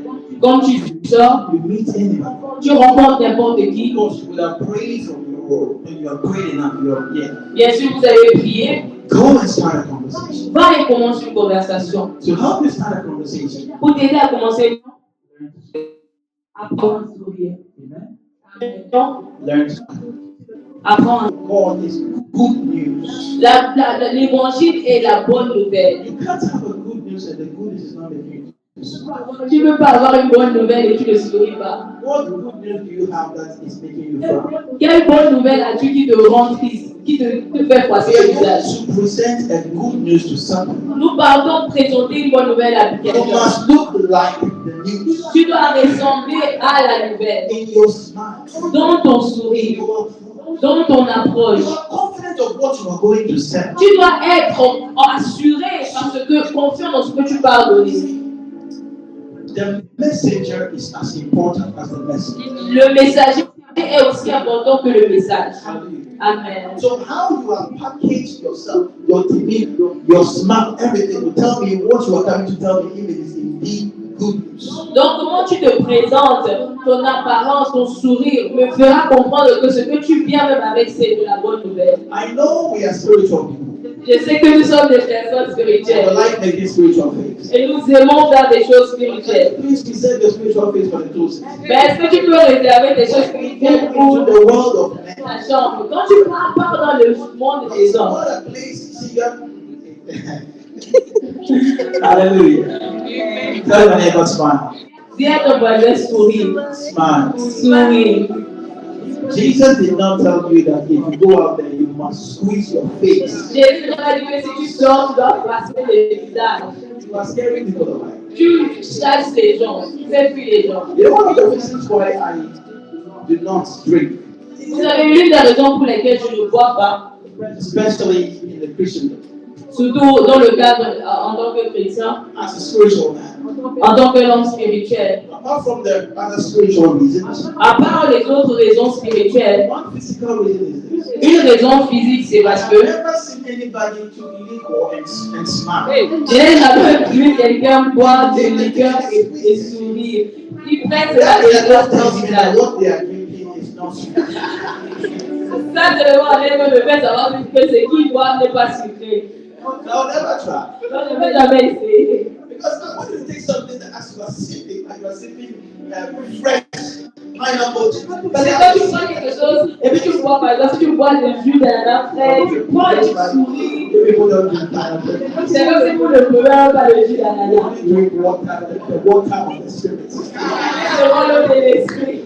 Comme tu sors, you meet anybody. tu rencontres n'importe qui. Because you will have prayed from your word, and you are praying enough, you are Bien sûr, vous avez prié. Go and start a conversation. Va et commence une conversation. To help you start a conversation, Pour t'aider à commencer, apprends à sourire. amen. Donc, Learn to apprends. God is good news. L'évangile est la bonne nouvelle. You can't have a good news and the good news is not the news. Tu ne peux pas avoir une bonne nouvelle et tu ne souris pas. What good news do you have that is making you frown? Quelle bonne nouvelle as-tu qui te rend triste, qui te fait froisser We le are visage? going to present a good news to someone. Nous partons présenter une bonne nouvelle à You quelqu'un. must look like the news Tu dois ressembler à la nouvelle in your smile, dans ton in sourire, your dans ton approche. You are confident of what you are going to say. Tu dois être assuré parce que confiant dans ce que tu vas donner. The messenger is as important as the message. Le messager est aussi important que le message. Hallelujah. Amen. So how you have packaged yourself, your TV, your smile, everything will tell me what you are coming to tell me if it is indeed good news. Donc comment tu te présentes, ton apparence, ton sourire me fera comprendre que ce que tu viens même avec c'est de la bonne nouvelle. I know we are spiritual people. Je sais que nous sommes des personnes We spirituelles like making spiritual things. et nous aimons faire des choses spirituelles. Please reserve your spiritual face for the closest. Mais est-ce que tu peux réserver des choses spirituelles Into pour the world of men. ta chambre? Quand tu pars dans le monde des It's hommes, not a place see you. Hallelujah. Tell your neighbor smile. dis à ton voisin sourire. Smile. Sourire. Jesus did not tell you that if you go out there you must squeeze your face. Jésus a dit que si tu sors, tu dois passer le visage. You are scaring people away. Tu chasses les gens, tu fais fuir les gens. You know one of the reasons why I do not drink, Vous avez l'une des raisons pour lesquelles je ne bois pas, especially in the Christian, surtout dans le cadre en tant que chrétien, as a spiritual man. en tant que l'homme spirituel. Apart from the other spiritual reasons, À part les autres raisons spirituelles, one physical reason is this. une raison physique, c'est parce I've que never seen anybody to liquor and smile. je n'ai jamais vu quelqu'un boire de liqueur et sourire. Ils prennent cela That et is les what au tells me that visage. what they are drinking is not sweet. Ça, seulement, elle me fait savoir que ce qu'ils boivent n'est pas sucré. I'll never try. Donc, je ne vais jamais essayer. Because I want you to take something that as you are sipping fresh pineapple juice. Parce que quand tu prends quelque chose et puis tu bois, par exemple, si tu bois du jus d'ananas frais, tu prends et tu souris. People don't drink pineapple. C'est comme si vous ne pouvez pas le jus d'ananas. You only drink water, the water of the spirit. C'est vraiment l'eau de l'esprit.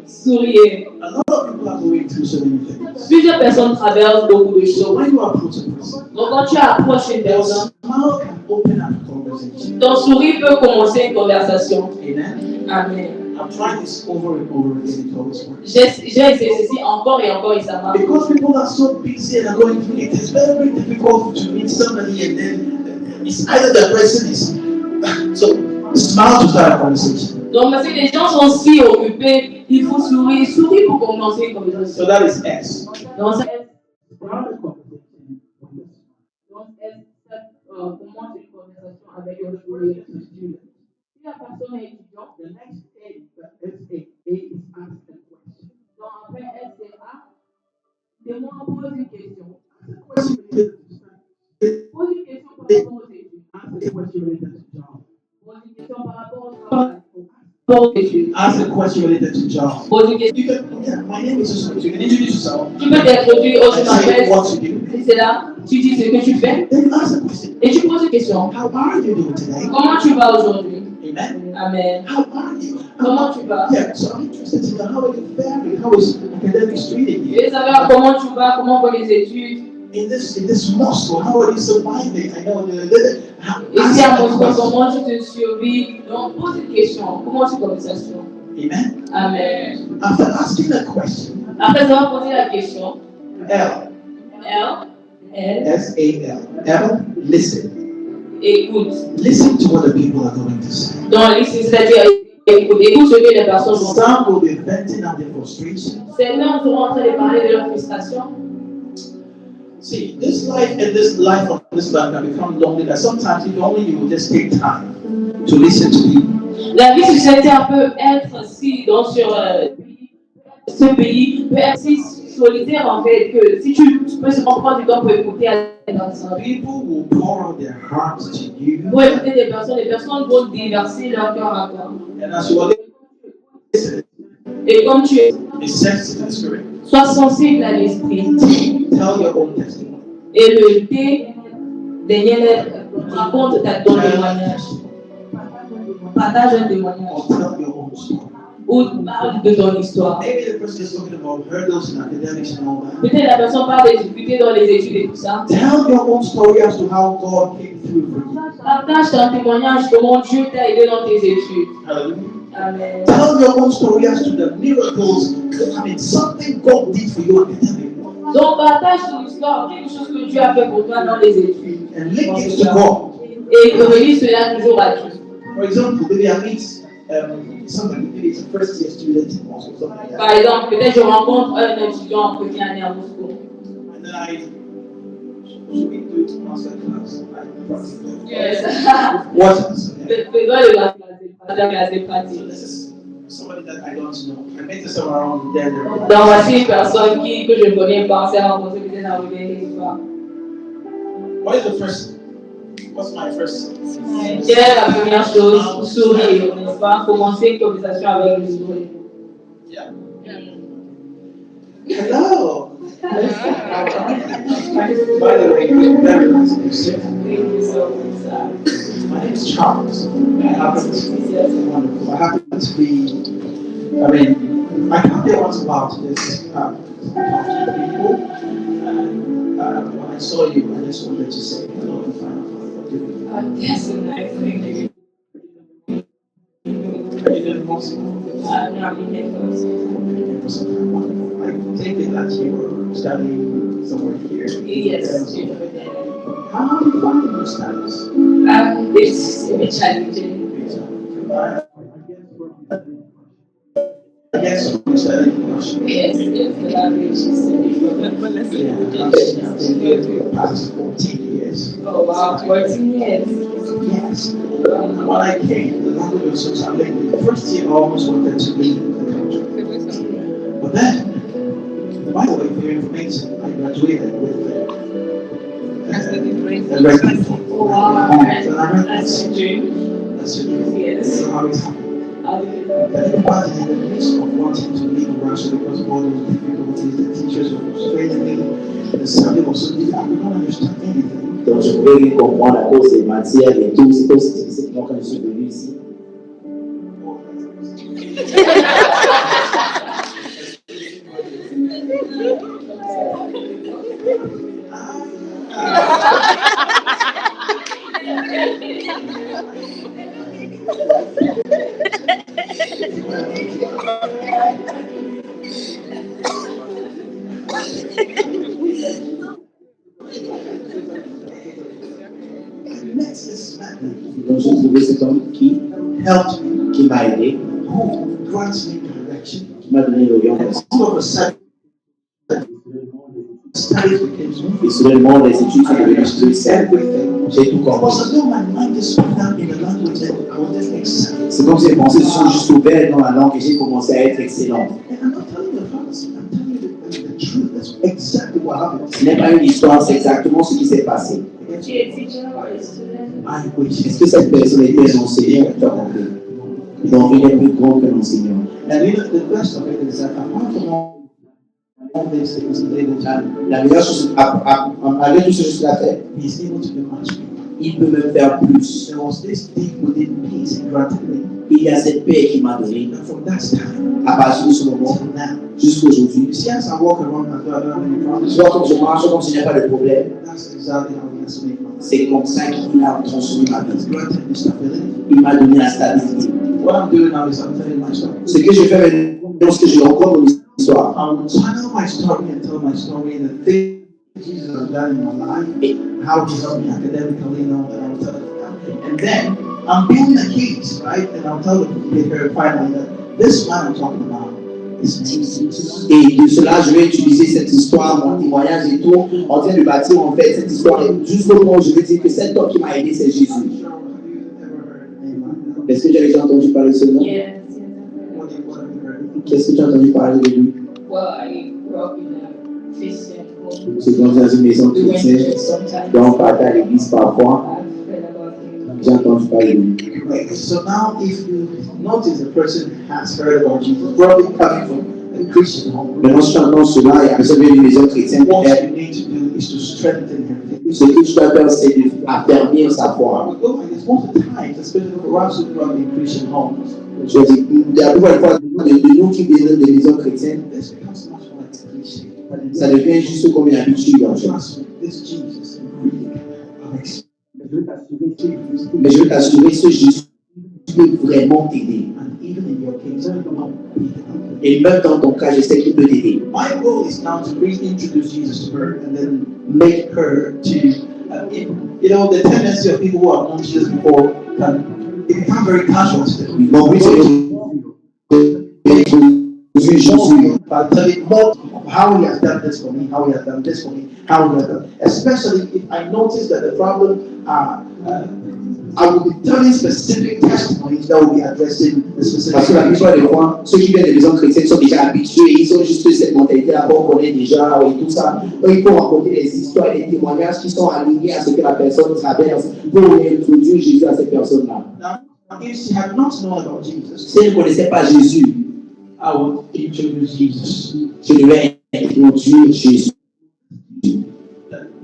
Souriez. A lot of people are going through so many things. Plusieurs personnes traversent beaucoup de So choses. when you approach a person, Donc quand tu approches une your personne, smile can open up a conversation. ton sourire peut commencer une conversation. Amen. Amen. I've tried this over and over again. It always works. J'ai essayé ceci encore et encore et ça marche. Because people are so busy and are going through it, it's very, very difficult to meet somebody and then it's either the person is so smile to start a conversation. Donc parce que les gens sont si occupés, il faut sourire. Sourire pour commencer une conversation. So that is S. Donc ça, Start a conversation. commence une conversation avec un sourire. Si la personne est étudiante, The next A is ask a question. donc après SCA, demande, pose une question. Question related to study. Pose une question par rapport aux études. Ask a question related to job. Pose une question par rapport au travail. Aux études. Ask a question related to job. Pose une question. You can, yeah, my name is Susan. You can introduce yourself. Tu peux t'introduire au And say m'appelle. what you do. Si c'est là, tu dis ce que tu fais Then ask a question. et tu poses une question. How are you doing today? Comment tu vas aujourd'hui? Amen. Amen. How are you? Comment tu vas? Yeah, so I'm interested to know how are you faring? How is academics treating Je you? veux savoir comment tu vas, comment vont les études. In this Moscow, how are you surviving? I know Ici à Moscou, comment tu te survis? Donc, pose une question. Comment tu conversation? Amen. Amen. After asking that question, Après avoir posé la question, L, S-A-L, L, listen. Écoute. Listen to what the people are going to say. Donc, c'est-à-dire, écoute ce que les personnes vont dire. Some will be venting out their frustration. Certains seront en train de parler de leur frustration. See, this life and this life of this life can become lonely. That sometimes if only you will just take time to listen to people. La vie sur cette terre peut être si donc sur ce pays peut être si solitaire en fait que si tu peux seulement prendre du temps pour écouter à des personnes. People will pour out their hearts to you. Pour écouter des personnes, les personnes vont déverser leur cœur à toi. And as you are listening, Et comme tu es, be sensitive to the spirit. sois sensible à l'esprit. Tell your own testimony. Et le thé raconte ton témoignage. Partage un témoignage. Or tell your own story. Ou parle de ton histoire. Maybe the person is talking about hurdles in academics and all that. Peut-être la personne parle des difficultés dans les études et tout ça. Tell your own story as to how God came through for you. Partage ton témoignage comment Dieu t'a aidé dans tes études. Hallelujah. Amen. Tell your own story as to the miracles. I mean, something God did for you academically. Donc partage ton histoire, quelque chose que Dieu a fait pour toi dans les études. And link it to God. Et relie cela toujours à Dieu. For example, maybe I meet somebody, maybe it's a first year student in Moscow, something like that. Par exemple, peut-être je rencontre un étudiant en première année à Moscou. And then should we do it master class? Yes. What else? Okay. Faisons la classe de pratique. So this is somebody that I don't know. I met this around there. Donc voici une personne que je ne connais pas, on s'est rencontré peut-être dans une histoire. What is the first? What's my first? Quelle est la première chose? Sourire, n'est-ce pas? Commencer une conversation avec le sourire. Yeah. Hello. By the way, very nice to meet you. My name is Charles. I happen to be, I mean, I come here once about this talk to people. When I saw you, I just wanted to say hello and find out what you're doing. That's a nice thing. Are you doing Moscow? I'm not in it first. I take it that you were studying somewhere here. Yes. How are you finding your studies? It's a bit challenging. I guess we're studying English. Yes, the language is a difficult. I've been here for the past 14 years. Oh wow, 14 years. Yes. When I came, the language was so challenging. The first year I almost wanted to leave the country. But then, by the way, for your information, I graduated with a record. Oh wow, So I read that's a dream. That's your dream. Yes. So how it happened. Hallelujah. Everybody in the midst of wanting to leave Russia because of all those difficulties, the teachers were frustrating me, the subject was so difficult, I could not understand anything. Donc je pouvais comprendre à cause des matières et tout, c'est aussi difficile quand je suis venu ici. Donc j'ai trouvé cet homme qui m'a aidé, Who grants me direction. qui m'a donné l'orientation. All of a sudden, studies became so Et soudainement les études sont devenues plus simples. everything. J'ai tout It was compris. as though my mind just went out in the language and I was just excited. C'est comme si les pensées sont juste ouvertes dans la langue et j'ai commencé à être excellent. And I'm not telling you the fantasy, I'm telling you the truth. That's exactly what happened. Ce n'est pas une histoire, c'est exactement ce qui s'est passé. Tu es étudiant et student. I wish. Est-ce que cette personne était un enseignant ou tu as compris? Donc il est plus grand qu'un enseignant. And you know, the best of it is that apart from all these things that they will tell you, La meilleure chose, malgré tout ce que je l'ai fait, he's able to do much more. Il peut même faire plus. There was this deep within peace He granted me. Il y a cette paix qu'il m'a donnée. And from that time À partir de ce moment till now, jusqu'à aujourd'hui. you see, as I walk around, I don't have any problems. Tu vois, comme je marche, comme s'il n'y a pas de problème. That's exactly how He has made my life. C'est comme ça qu'il a transformé ma He's vie. granted me stability. Il m'a donné la stabilité. What I'm doing now is I'm telling my story. Ce que je fais maintenant, c'est que je raconte mon histoire. I will tell my story and tell my story and the things Jesus has done in my life, how He helped me academically and all that. I'll tell it. And then I'm building a case, right? And I'll tell the people finally that this man I'm talking about is Jesus. Et de cela, je vais utiliser cette histoire, mon témoignage et tout, en train de bâtir en fait cette histoire. Et jusqu'au moment où je vais dire que cet homme qui m'a aidé, c'est Jésus. I'm sure, have you ever heard a name like that? Est-ce que tu as déjà entendu parler de ce nom? Yes. What have you heard? Qu'est-ce que tu as entendu parler de lui? Well, I grew up in a Christian home. C'est dans une maison We went to chrétienne, church sometimes. donc on partait à l'église parfois. I've heard about him. J'ai entendu parler de lui. Right. So now, if you notice a person has heard about Jesus, probably coming from a Christian home, Maintenant, si tu entends cela, et la personne vient d'une maison chrétienne, what peut-être, you need to do is to strengthen her faith. ce que tu dois faire, c'est d'affermir sa foi. We go like this most of the time, especially for us who grew up in Christian homes. Je dis, la plupart des fois, de nous qui venons des maisons chrétiennes, This becomes much more like a cliche. ça devient juste comme une habitude en fait. Trust me, this Jesus really can experience. Mais je veux t'assurer, ce Jésus peut vraiment t'aider. And even in your case, I don't know. Et même dans ton cas, je sais qu'il peut t'aider. My goal is now to reintroduce Jesus to her and then make her to, you know, the tendency of people who have known Jesus before it become very casual to them. Mon but, c'est de Jésus. I'll tell you more of how He has done this for me, how He has done this for me, how He has done. Especially if I notice that the problem, I will be telling specific testimonies that will be addressing the specific. Parce que la plupart des fois, ceux qui viennent des maisons chrétiennes sont déjà habitués, ils ont juste cette mentalité-là qu'on connaît déjà et tout ça. Donc, il faut raconter des histoires et des témoignages qui sont alignés à ce que la personne traverse pour introduire Jésus à cette personne-là. Now, if she had not known about Jesus, Si elle ne connaissait pas Jésus, I would introduce Jesus. je devais introduire Jésus.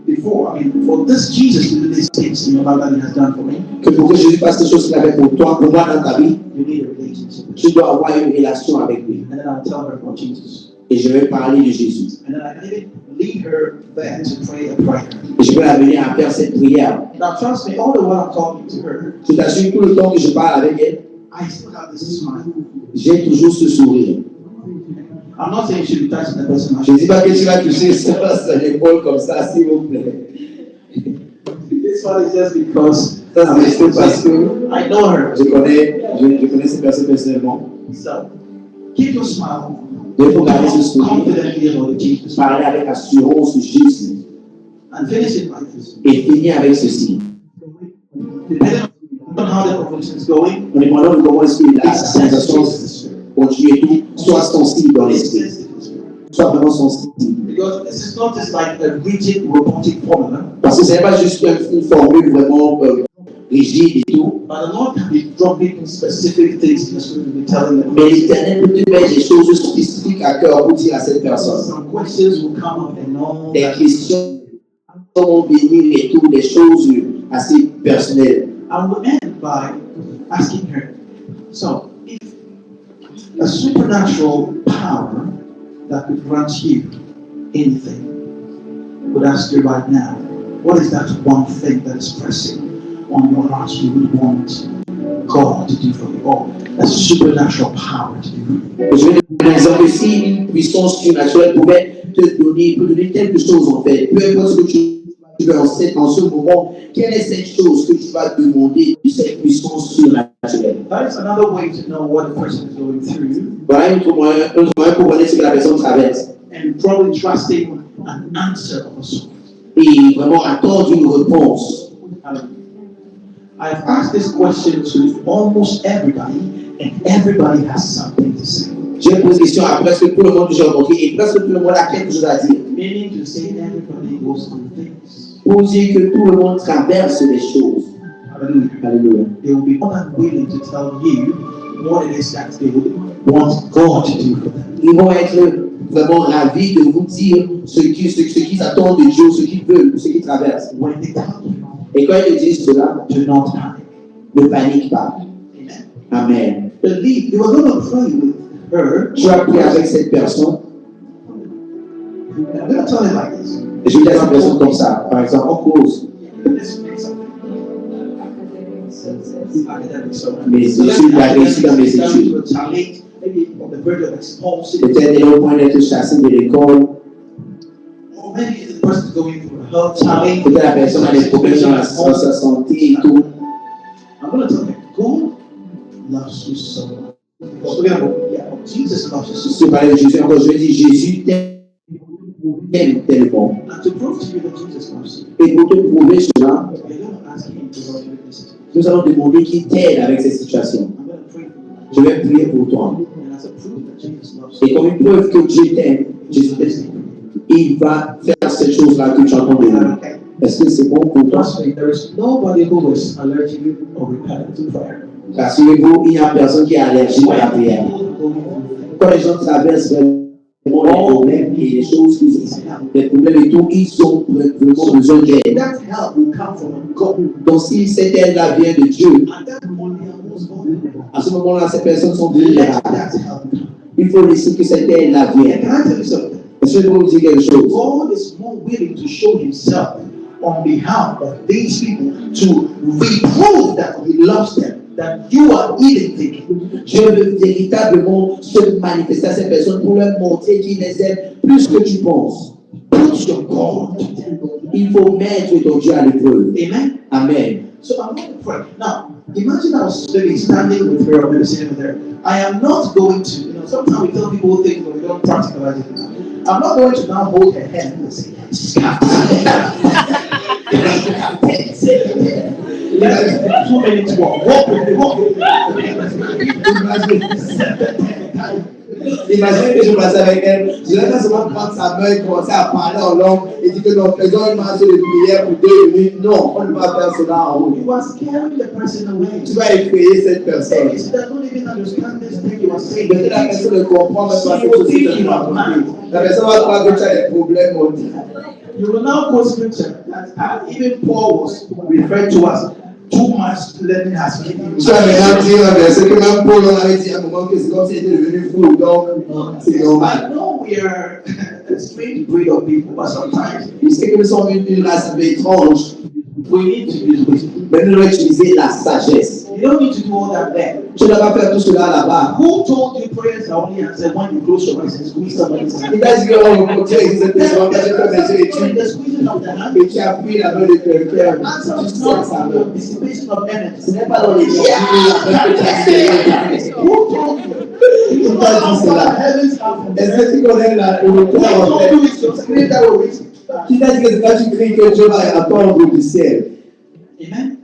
Before, I mean, for this Jesus to do these things in your life that He has done for me, Que pour que Jésus fasse ces choses qu'il avait pour toi, pour moi dans ta vie, you need a relationship. tu dois avoir une relation avec lui. And then I'll tell her about Jesus. Et je vais parler de Jésus. And then I can even lead her there to pray a prayer. Et je vais l'amener à faire cette prière. Now, trust me, all the while I'm talking to her, Je t'assure, tout le temps que je parle avec elle, I still have this smile. j'ai toujours ce sourire. I'm not saying you should be touching the person. Je ne dis pas que tu vas toucher sur l'épaule comme ça, s'il vous plaît. This one is just because Ça, c'est juste parce que I know her. je connais cette personne personnellement. So, keep your smile. Il faut garder ce Talk sourire, confidently about Jesus. parler avec assurance de Jésus And finish it like this. et finir avec ceci. Depending on how the conversation is going, En dépendant de comment est-ce que la be sensitive conversation to the Spirit. continue et tout, sois sensible dans Be l'esprit. sensitive to the Spirit. Sois vraiment sensible. Because this is not just like a rigid robotic formula, Parce que ce n'est pas juste une formule vraiment rigide et tout. but the Lord can be dropping specific things in the Spirit to be telling them. Mais l'Éternel peut te mettre des choses spécifiques à cœur pour dire à cette personne. Some questions will come up and all Des that. questions vont venir et tout, des choses assez personnelles. I will end by asking her, so if a supernatural power that could grant you anything would ask you right now, what is that one thing that is pressing on your heart you would want God to do for you, or a supernatural power to do for you? Je vais te donner un exemple. Si une puissance surnaturelle pouvait te donner quelque chose en fait, peu importe ce que tu veux en ce moment, quelle est cette chose que tu vas demander de cette puissance surnaturelle? That is another way to know what the person is going through, Voilà un moyen pour connaître ce que la personne traverse and probably trusting an answer of a sort. et vraiment attendre une réponse. I've asked this question to almost everybody, and everybody has something to say. J'ai posé question à presque tout le monde que j'ai rencontré et presque tout le monde a quelque chose à dire. Meaning to say everybody goes through things. Pour dire que tout le monde traverse des choses. Hallelujah. Alléluia. They will be more than willing to tell you what it is that they would want God to do for them. Ils vont être vraiment ravis de vous dire ce qu'ils attendent de Dieu, ce qu'ils veulent, ce qu'ils traversent. When they tell you, Et quand il dit cela, do not panic. ne panique pas. Amen. Amen. Believe. You are going to pray with her. Tu vas prier avec cette personne. I'm going to tell it like this. Et je vais dire cette personne comme ça. Par exemple, en cause. Let's make something. Academic somewhere. Mes So let's études, la réussite dans mes academic études. challenge, maybe on the verge of expulsion. Peut-être elle est au point d'être chassée de l'école. Or maybe the person is going through a health challenge. Peut-être la personne a des problèmes dans sa santé et tout. I'm going to tell you, God loves you so much. Because we're going to, yeah, Jesus loves you so Si tu parlais de Jésus encore, je dis Jésus t'aime tellement. much. And to prove to you that Jesus loves you, Et pour te prouver cela, we're going to ask Him to help you with this situation. nous allons demander qu'il t'aide avec cette situation. I'm going to pray for you. Je vais prier pour toi. And as a proof that Jesus loves you, Et comme une preuve que Dieu t'aime, Jésus t'aime, il va faire cette chose-là que tu entends de lui. okay. Est-ce que c'est bon pour toi? Trust me, there is nobody who is allergic or repellent to prayer. Rassurez-vous, il n'y a personne qui est allergique à la prière. Quand les gens traversent vraiment les problèmes et les choses, les problèmes et tout, ils ont vraiment besoin d'aide. That help will come from God. Donc si cette aide-là vient de Dieu, At that moment, they are most vulnerable. à ce moment-là, ces personnes sont Let vulnérables. that help come. Il faut laisser que cette aide-là And vienne. can I tell you something? Est-ce que je peux vous dire quelque chose? God is more willing to show Himself on behalf of these people to reprove that He loves them, that you are even thinking. Dieu veut véritablement se manifester à ces personnes pour leur montrer qu'il les aime plus que tu penses. Put your God to them. Il faut mettre ton Dieu à l'épreuve. Amen. Amen. So I'm going to pray. Now, imagine I was maybe standing with her or maybe sitting with her. I am not going to, sometimes we tell people things but we don't practicalize it. I'm not going to now hold her hand and say, Let's 2 minutes walk. Walk with me, walk with me. Imaginez que je passais avec elle, je vais pas seulement prendre sa main et commencer à parler en langue et dire que nous faisons une marche de prière pour 2 minutes. Non, on ne va pas faire cela en route. You are scaring the person away. Tu vas effrayer cette personne. She does not even understand this thing you are saying. Peut-être la personne ne comprend même pas ce que tu dis. La personne va croire que tu as des problèmes au dit. You will now quote scripture that even Paul was referred to as too much learning has given you. Tu vas maintenant dire un verset que même Paul avait dit à un moment que c'est comme s'il était devenu fou. Donc, c'est normal. I know we are a strange breed of people, but sometimes Je sais que nous sommes une race étrange, we need to use wisdom. mais nous devons utiliser la sagesse. You don't need to do all that there. Tu ne vas pas faire tout cela là-bas. Who told you prayers are only answered when you close your eyes and squeeze somebody's hand? Il t'a dit qu'on continue cette personne, parce que tu as mes yeux During the squeezing of the hand, et tu as pris la main de quelqu'un. answer Tu is sais not ça. from your dissipation of Ce energy. n'est pas dans les yeux que tu as fait. Who told you? Qui You t'a know dit how cela? far heavens are from Est-ce the que tu connais le Who temps en told fait? you it's your spirit that will reach? Qui t'a dit que quand tu cries que Dieu va attendre du ciel? Amen.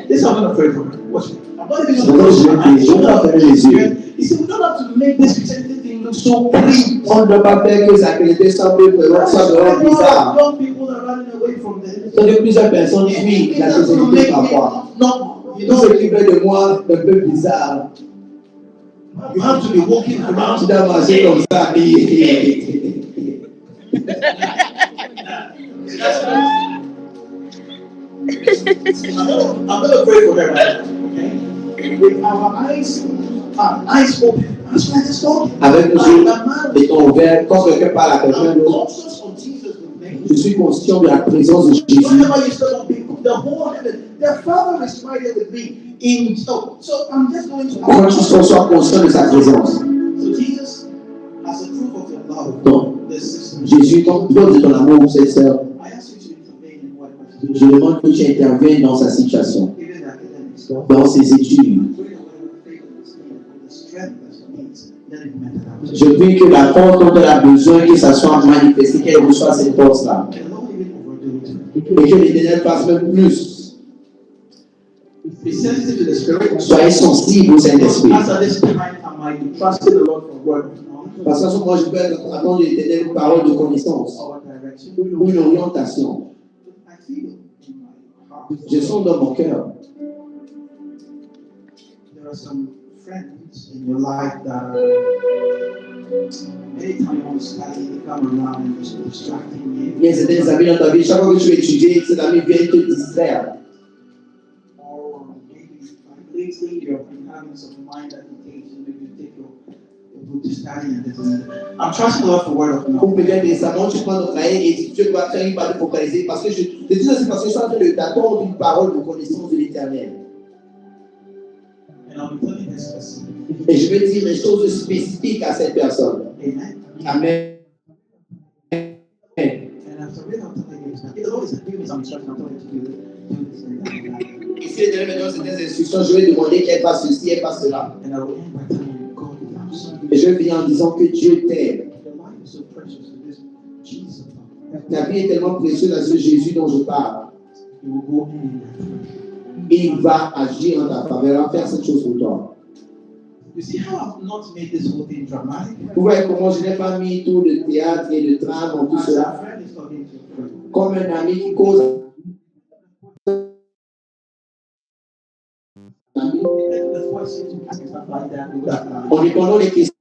This I'm going to pray for her. Watch me. I'm not even So going to close my eyes. je vais faire les yeux. You see, we don't have to make this Christianity thing look so clean. On ne doit pas faire que sa qualité semble vraiment bizarre. Young people are running away from the Donc, plusieurs personnes fuient la société parfois. No, you Tout ce don't. qui fait de moi un peu bizarre. You have to be walking around. Tu dois marcher comme ça. I'm gonna pray for her right now, okay? With our eyes open. That's why this talking. Avec nos yeux Like a man étant ouverts, quand quelqu'un parle à quelqu'un I'm d'autre, conscious of Jesus with me. je suis conscient de la présence de Jésus. Whenever you step on people, the whole heaven, the Father is right here with me. So I'm just going to Quand tu sois conscient de sa présence. So Jesus, as a proof of your love, Donc, this sister, Jésus, comme preuve de ton amour pour cette sœur, I ask you to intervene in whatever she's doing, je demande que tu interviennes dans sa situation, even academics. dans ses études. Pray that whatever favor that's needed, the strength that she needs, let it be manifested. Je prie que la force dont elle a besoin, que ça soit manifesté, qu'elle reçoive cette force-là. And the Lord even overdo it. Et que l'Éternel fasse même plus. Be sensitive to the Spirit. Soyez sensible au Saint-Esprit. As at this time, I might be trusting the Lord for word of knowledge Parce qu'à ce moment, je peux attendre l'Éternel une parole de connaissance or direction. ou une orientation. I feel in my heart. Je sens dans mon cœur. There are some friends in your life that anytime you want to study, they come around and just distracting you. Il y a certains amis dans ta vie, chaque fois que tu veux étudier, ces amis viennent te distraire. Or maybe like lately you've been having some mind agitation, maybe you take your book to study and this and that. I'm trusting the Lord for word of Ou knowledge. peut-être récemment, tu prends ton cahier et tu dois faire une part de focaliser parce que je dis ça, c'est parce que je suis en train d'attendre une parole de connaissance de l'éternel. And I'll be telling this person. Et je vais dire des choses spécifiques à cette personne. Amen. Amen. And after reading, I'm telling you, the Lord is giving me some instruction. I'm telling you to do this and that. Et si les derniers me donnent certaines instructions, je vais demander qu'elle fasse ceci, elle fasse cela. And I will end by telling you, God loves you. Et je vais finir en disant que Dieu t'aime. Your life is so precious to this Jesus. Ta vie est tellement précieuse à ce Jésus dont je parle. You will go in that. Et il va agir en ta faveur, il va faire cette chose pour toi. You see how I've not made this whole thing dramatic? Vous voyez comment je n'ai pas mis tout le théâtre et le drame en tout As a cela. friend is talking to a friend. Comme un ami qui cause. And the questions you ask and stuff like that, with that En répondant les questions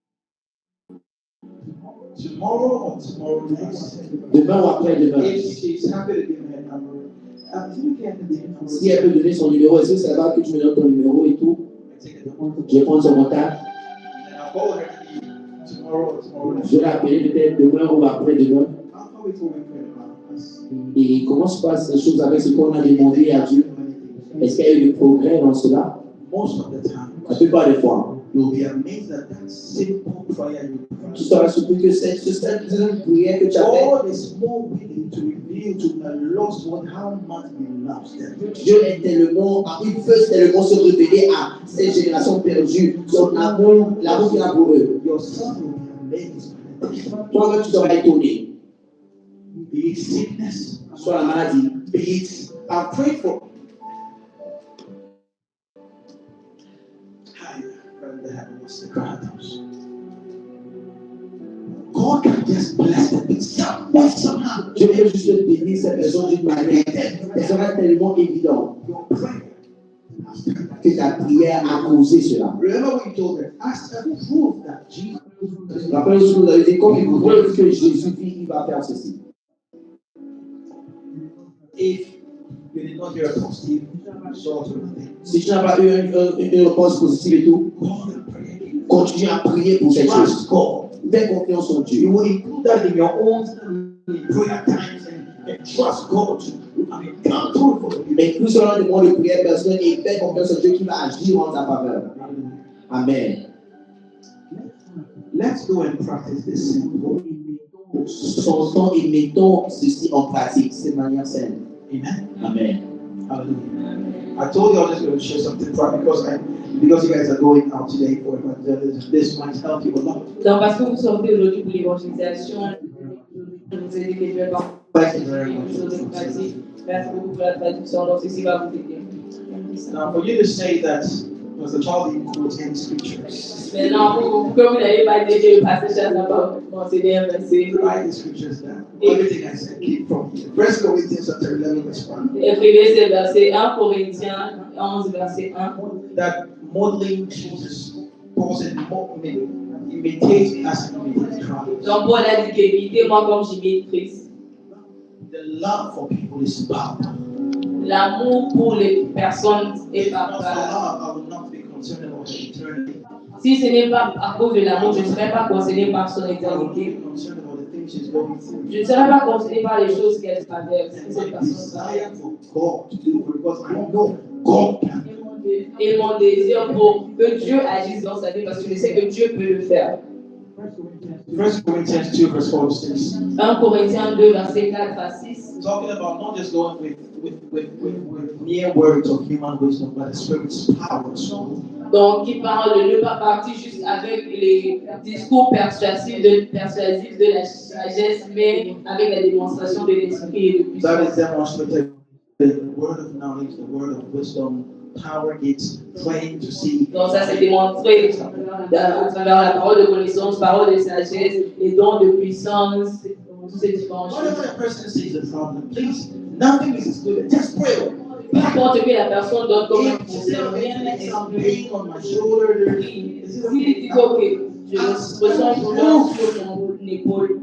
tomorrow or tomorrow next. demain ou après-demain. If she's happy to give me a number, is it okay I can take a number? Si elle peut donner son numéro, est-ce que ça va que tu me donnes ton numéro et tout? I take a number. Je vais prendre son contact. And I'll call her tomorrow or tomorrow next. Je vais l'appeler peut-être demain ou après-demain. How we told me pray about us. Et comment se passent les choses avec ce qu'on a demandé à Dieu? Est-ce qu'il y a eu du progrès dans cela? Most of the time, La plupart des fois. you'll be amazed at that simple prayer you Tu pray. seras surpris que cette prière que tu as faite, God is more willing to reveal to a lost one how much He loves them. Dieu est tellement, il veut tellement se révéler à cette génération perdue, son amour, l'amour qu'il a pour eux. Your son will be amazed. Toi-même, tu seras étonné. Be it sickness, Soit la maladie. be it I pray for. Hi, friend, the heaven was the crowdhouse. God can just bless them with somehow. Dieu veut juste bénir cette personne d'une manière, elle sera tellement évidente Your prayer. que ta prière a causé cela. Remember what you told them. Ask them prove that Jesus. Rappelez-vous ce que vous avez dit, comme il vous voit que Jésus vit, il va faire ceci. If you did not hear a positive result or anything, Si tu n'as pas eu une réponse positive et tout, go on and pray again. continue à prier pour cette chose. Trust God. Fais confiance en You Dieu. will include that in your own prayer times and trust God to come through for you. Mais plus cela demande de prière personnelle et fais confiance en Dieu qui va agir en ta faveur. Amen. Let's go and practice this simple. Sentons et mettons ceci en pratique, de manière saine. Amen. Amen. Hallelujah. I told you I was just going to share something because you guys are going out today for evangelism. This might help you a lot. Donc, parce que vous sortez aujourd'hui pour l'évangélisation, vous aider que Dieu va Thank you very quelque chose de much. pratique. Merci beaucoup pour la traduction. Donc, ceci va vous aider. Now, for you to say that, because the child didn't quote any scriptures, Maintenant, comme vous n'avez pas déjà passé chaque n'a pas mentionné un verset, write the scriptures down. Everything I said came from here. 1 Corinthians chapter 11, verse 1. écrivez ce verset 1 Corinthiens 11, verset 1. That modeling Jesus, Paul said, imitate me as I imitate Christ. Donc, Paul a dit que imitez-moi comme j'imite Christ. The love for people is powerful. L'amour pour les personnes est If not for pas. love, I would not be concerned about eternity. Si ce n'est pas à cause de l'amour, je ne serai pas concerné par son I would éternité. be concerned about the things she's going through. Je ne serai pas concerné par les choses qu'elle traverse. And Cette my personne desire for God to do it because I know God can. et mon désir pour que Dieu agisse dans sa vie parce que je sais que Dieu peut le faire. 1 Corinthians 2, verse 4 to 6. 1 Corinthiens 2, verset 4 à 6. Talking about not just going with mere words of human wisdom, but the Spirit's power. So, Donc, qui parle de ne pas partir juste avec les discours persuasifs de la sagesse, mais avec la démonstration de l'esprit et de that is puissance. demonstrated the word of knowledge, the word of wisdom, power gets trained to see. Donc, ça s'est démontré à travers la parole de connaissance, parole de sagesse, les dons de puissance, toutes ces différentes choses. Whatever a person sees a problem, please, nothing is as good. Just pray. Peu importe que la personne donne comme If sens rien there's some mettre. pain on my shoulder. Oui, s'il dit que ok, je ressens douleur sur mon épaule,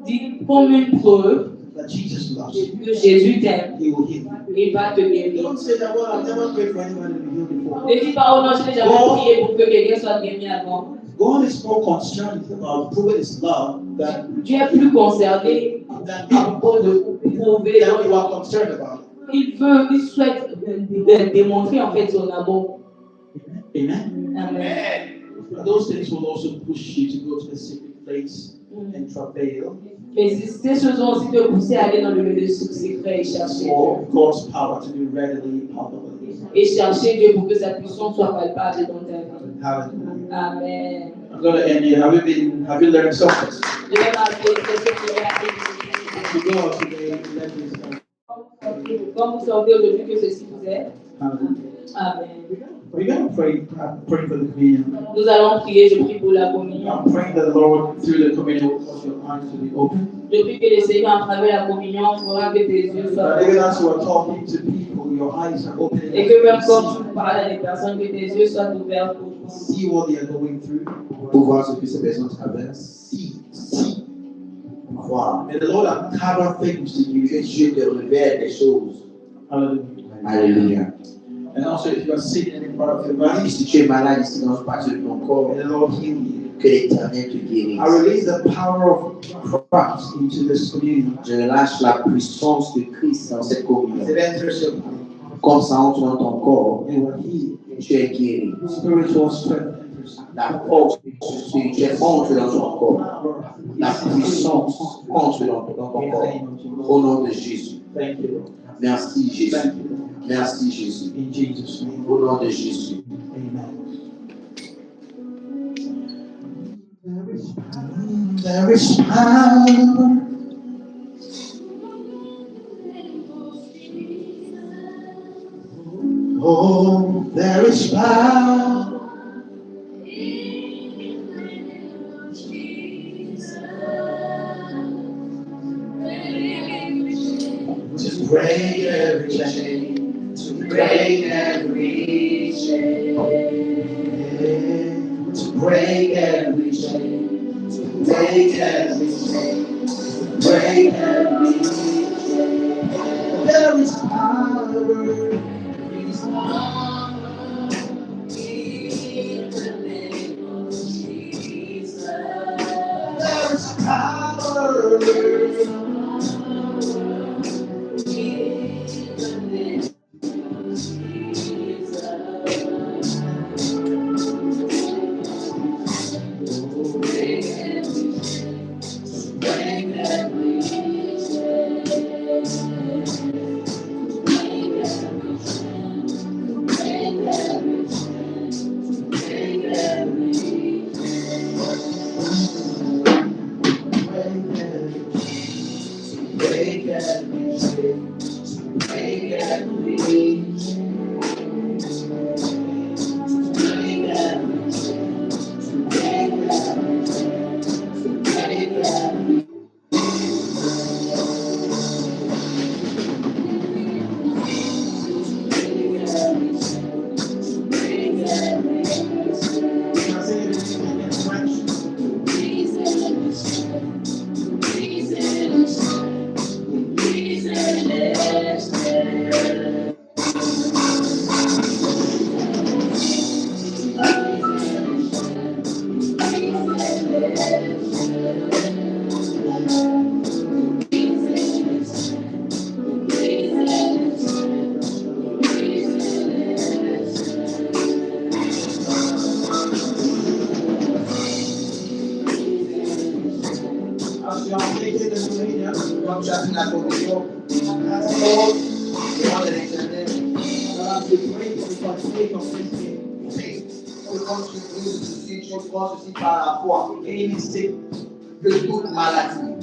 dis comme une preuve That Jesus loves you. que Jésus t'aime, He will heal you. il va te guérir. Don't say that, well, I've never prayed for anybody to be healed before. Ne dis pas, oh non, je n'ai jamais prié pour que quelqu'un soit guéri avant. God is more concerned about proving His love than Dieu est plus concerné à propos de prouver. you are concerned about. Il souhaite démontrer en fait son amour. Amen. Amen. Those things will also push you to go to the secret place and travail. Mais ces choses vont aussi te pousser à aller dans le lieu secret et chercher For Dieu. God's power to be readily palpable. Et chercher Dieu pour que sa puissance soit palpable dans ta vie. Hallelujah. Amen. I'm going to end here. Have you learned something? Je vais marquer ce que tu as appris. To go out today, let me start. Comme vous sortez aujourd'hui que ceci vous est. Hallelujah. Amen. We're going to pray. I'm praying for the communion. Nous allons prier, je prie pour la communion. I'm praying that the Lord, through the communion, will cause your eyes to be open. Je prie que le Seigneur, à travers la communion, fera que tes yeux soient That even ouverts. as you are talking to people, your eyes are open. Et que même quand tu parles à des personnes, que tes yeux soient ouverts pour See what they are going through. Pour voir ce que ces personnes traversent. See. Croire. May the Lord uncover things to you. Que Dieu te révèle des choses. Hallelujah. Alléluia. And also, if you are sick in any part of your Et body, si tu es malade ici dans une partie de ton corps, may the Lord heal you. que l'Éternel te guérisse. I release the power of Christ into this communion. Je relâche la puissance de Christ dans cette communion. As it enters your body, Comme ça entre dans ton corps, you are healed. tu es guéri. Spiritual strength enters. La force spirituelle entre dans ton corps. La puissance entre dans ton corps. Au nom de Jésus. Thank you, Lord. Merci Jésus. Thank you, Lord. Merci Jésus. In Jesus' name. Au nom de Jésus. Amen. There is power. Oh, there is power. To break every chain, to break every chain, to break every chain, to break every chain, to break every chain. There is power. There is power in the name of Jesus. There is power. Comme chacun la communion, demande à l'Éternel. Que quand tu pries ceci, tu prends ceci par la foi. Que toute maladie,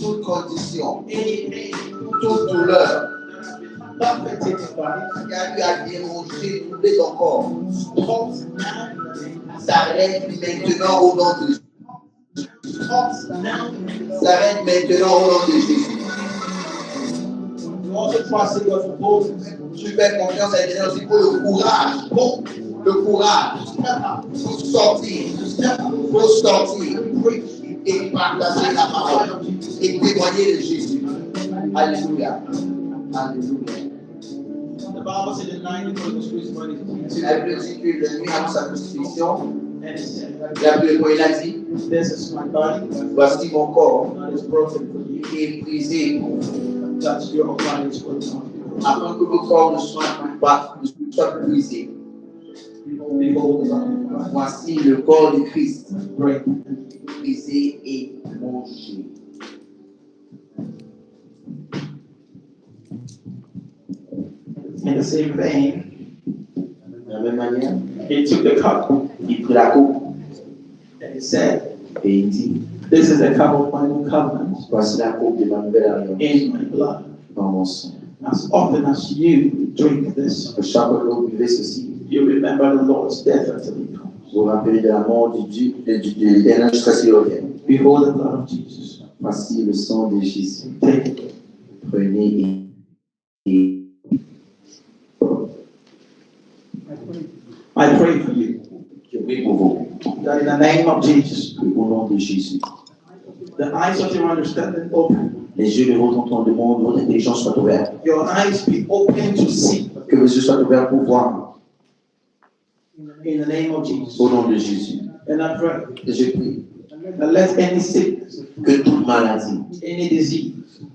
toute condition, toute douleur, qui a eu à déranger, troubler ton corps, s'arrête maintenant au nom de Jésus. S'arrête maintenant au nom de Jésus. You also trust in God for boldness. Tu fais confiance à l'Éternel aussi pour le courage. Pour le courage. Pour sortir. Pour sortir. Et partager la parole. Et témoigner de Jésus. Alléluia. Alléluia. The Bible said the night before the crucifixion, La Bible dit que la nuit avant sa crucifixion, and it said, la Bible, il a dit, this is my body, voici mon corps that is broken for you, qui est brisé that your body is broken. afin que le corps ne soit plus brisé. Behold the body of Christ, Voici le corps de Christ broken. brisé et mangé. In the same vein, De la même manière, he took the cup il prit la coupe and he said, et il dit, this is the cup of my new covenant voici la coupe de ma nouvelle alliance in my blood. dans mon sang. As often as you drink this, Que chaque fois que vous buvez ceci, you remember the Lord's death until he comes. vous vous rappelez de la mort de l'Éternel jusqu'à ce qu'il revienne. Behold the blood of Jesus. Voici le sang de Jésus. Take it. Prenez et I pray for you je prie pour vous. that in the name of Jesus, Que au nom de Jésus, the eyes of your understanding open, les yeux de votre entendement, de votre intelligence soient ouverts. your eyes be open to see Que vos yeux soient ouverts pour voir in the name of Jesus. au nom de Jésus. And I pray Et je prie that let any sickness, que toute maladie, any disease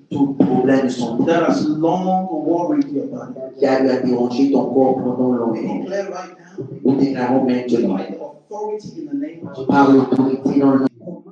tout problème de santé that has long worried your body, qui a eu à déranger ton corps pendant we longtemps, declare right now, nous déclarons maintenant by the authority in the name of Jesus, par l'autorité dans le nom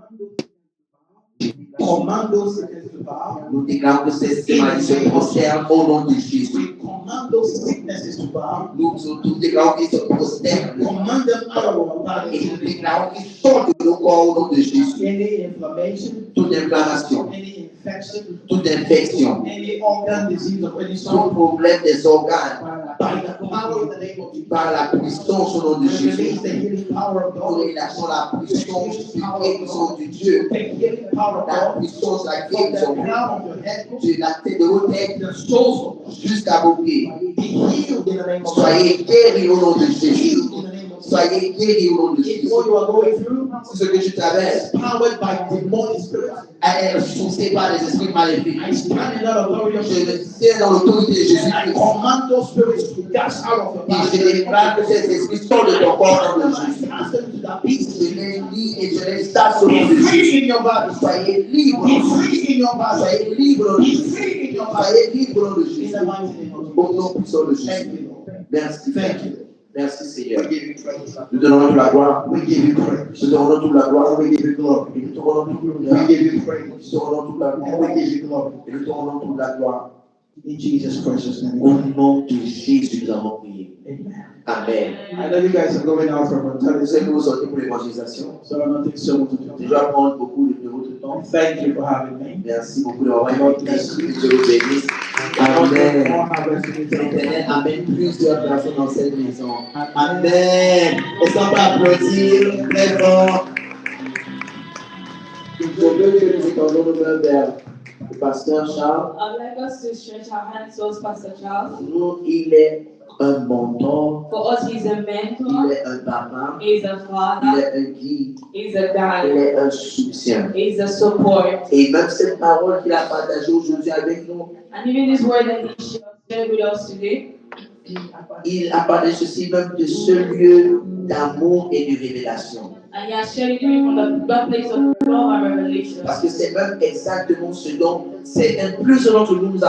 command those sickness to bow. nous déclarons que ces maladies se prosternent au nom de Jésus. We command those sicknesses to bow. Nous déclarons qu'ils se prosternent Command them out of our et bodies. nous déclarons qu'ils sortent de nos corps au nom de Jésus. Any inflammation, Toute inflammation, any infection, toute infection, any organ disease of any tout sort, problème des organes, by the power in the name of Jesus. par la puissance au nom de We Jésus. release the healing power of Nous God. relâchons la puissance du guérison de Dieu, The healing power of la God puissance, la from the guérison crown of your head de la tête de votre tête to the soles of jusqu'à vos pieds. be healed in the name of God. Soyez guéris au nom de Jésus. Healed in the name of God. Soyez guéris au nom de If Jésus. what you are going through C'est ce que tu traverses is powered by demonic spirits, est poussé par les esprits maléfiques. I stand in that authority of Je Jesus. le tiens dans l'autorité de And I Jésus-Christ. command those spirits to dash out of your Et je body. déclare que ces esprits sortent de ton corps au nom de I Jésus. cast them to the pieces. Je les lis et je les stasse au nom Be de Jésus. free in your body. Soyez libres. Be free in your body. Soyez libres. Be free in your body. Soyez libres au nom de In Jésus. the mighty name of Jesus. Au nom puissant de Thank Jésus. you, Lord. Merci. Thank you. Merci Seigneur. We give you praise. Nous te rendons toute la gloire. We give you praise. Nous te rendons toute la gloire. We give you glory. Et nous te rendons toute We l'honneur. give you praise. Nous te rendons toute la And we gloire. give you glory. Et nous te rendons toute la gloire. In Jesus' precious name. Au nom de Jésus, nous avons prié. Amen. Amen. I know you guys are going out for Je sais evangelism, que vous sortez pour l'évangélisation. so I'm not taking so much of your Je time. dois prendre beaucoup de votre temps. Thank you for having me. Merci beaucoup de m'avoir invité. Que Dieu vous bénisse. Amen. L'Éternel amène plusieurs personnes dans cette maison. Amen. Est-ce qu'on peut applaudir très fort? Je veux que nous étendons nos mains vers le pasteur Charles. I'd like us to stretch our hands towards Pastor Charles. Nous, il est un mentor, For us, he's a il mentor, est un papa, he's a il father, est un guide, he's a il guide, est un soutien. he's a support. Et même cette parole qu'il a partagée aujourd'hui avec nous, And even this word that he shared with us today, il a parlé ceci même de ce lieu d'amour et de révélation. and he has shared it with me from the place of love and revelation. Parce que c'est même exactement ce dont plusieurs d'entre nous nous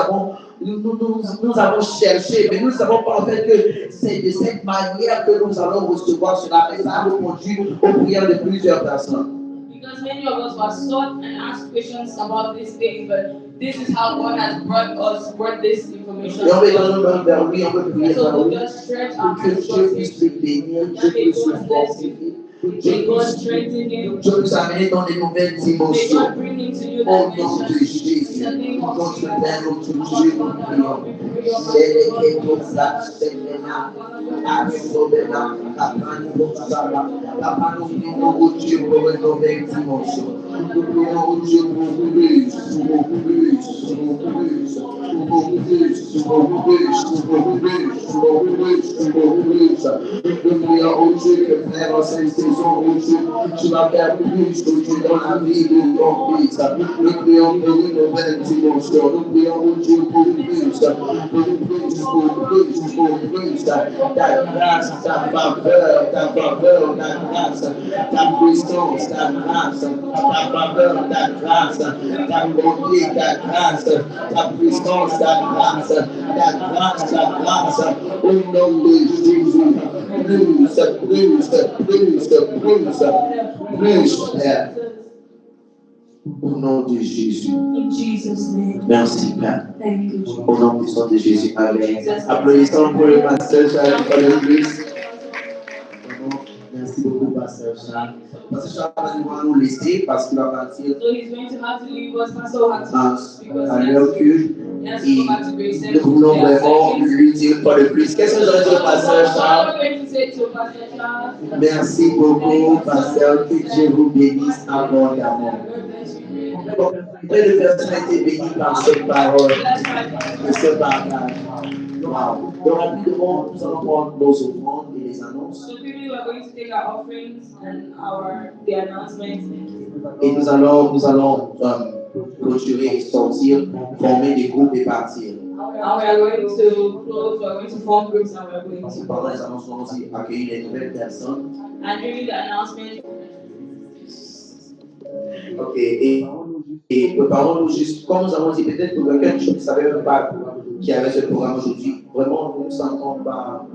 avons cherché, mais nous ne savons pas en fait que c'est de cette manière que nous allons recevoir cela. Mais ça a répondu aux prières de plusieurs personnes. Because many of us were sought and asked questions about these things, but this is how God has brought this information. Et on veut dans nos mains vers lui, on veut prier So vers we lui. just stretch our Pour que hands Dieu towards puisse him. le bénir, Dieu puisse le fortifier, May God strengthen him. Dieu puisse amener dans des nouvelles May dimensions. God bring him to new Au nom de dimensions. Jésus, In the name of notre Jesus. Père, notre Dieu, nous prions. Papa, nous prions au Dieu pour une nouvelle dimension. Nous prions au Dieu pour plus. Nous prions au Dieu que frère, en cette saison, au Dieu, tu vas faire plus, au Dieu, dans la vie de ton fils. Nous prions pour une nouvelle dimension. Nous prions au Dieu pour plus. Ta grâce, ta faveur, ta grâce, ta puissance, ta grâce, ta faveur, ta grâce, ta bonté, ta grâce, ta puissance, ta grâce, au nom de Jésus. Plus, Père. Au nom de Jésus. In Jesus' name. Merci, Père. Thank you, Jesus. Au nom puissant de Jésus. Amen. Applaudissons pour le pasteur Charles Paul-Plus. Merci beaucoup, pasteur Charles. Pasteur Charles va nous laisser parce qu'il va partir So he's going to have to leave us. Pastor will have to because à l'heure que he has to go back to Grace. nous voulons vraiment lui dire pas de plus. Qu'est-ce que j'aurais dit au pasteur Charles? What are you going to say to Pastor Charles? Merci beaucoup, pasteur. Que Dieu vous bénisse abondamment. Combien de personnes ont été bénies par cette parole, par ce partage? Wow. Donc, rapidement, nous allons prendre nos offrandes et les annonces. So quickly, we are going to take our offerings and the announcements. Et nous allons clôturer et sortir, former des groupes et partir. And we are going to close, we are going to form groups and we are going to Pendant les annonces, nous allons aussi accueillir les nouvelles personnes. And during the announcement, Ok, et préparons-nous juste, comme nous avons dit, peut-être pour quelqu'un qui ne savait même pas qu'il y avait ce programme aujourd'hui, vraiment, nous ne nous sentons pas,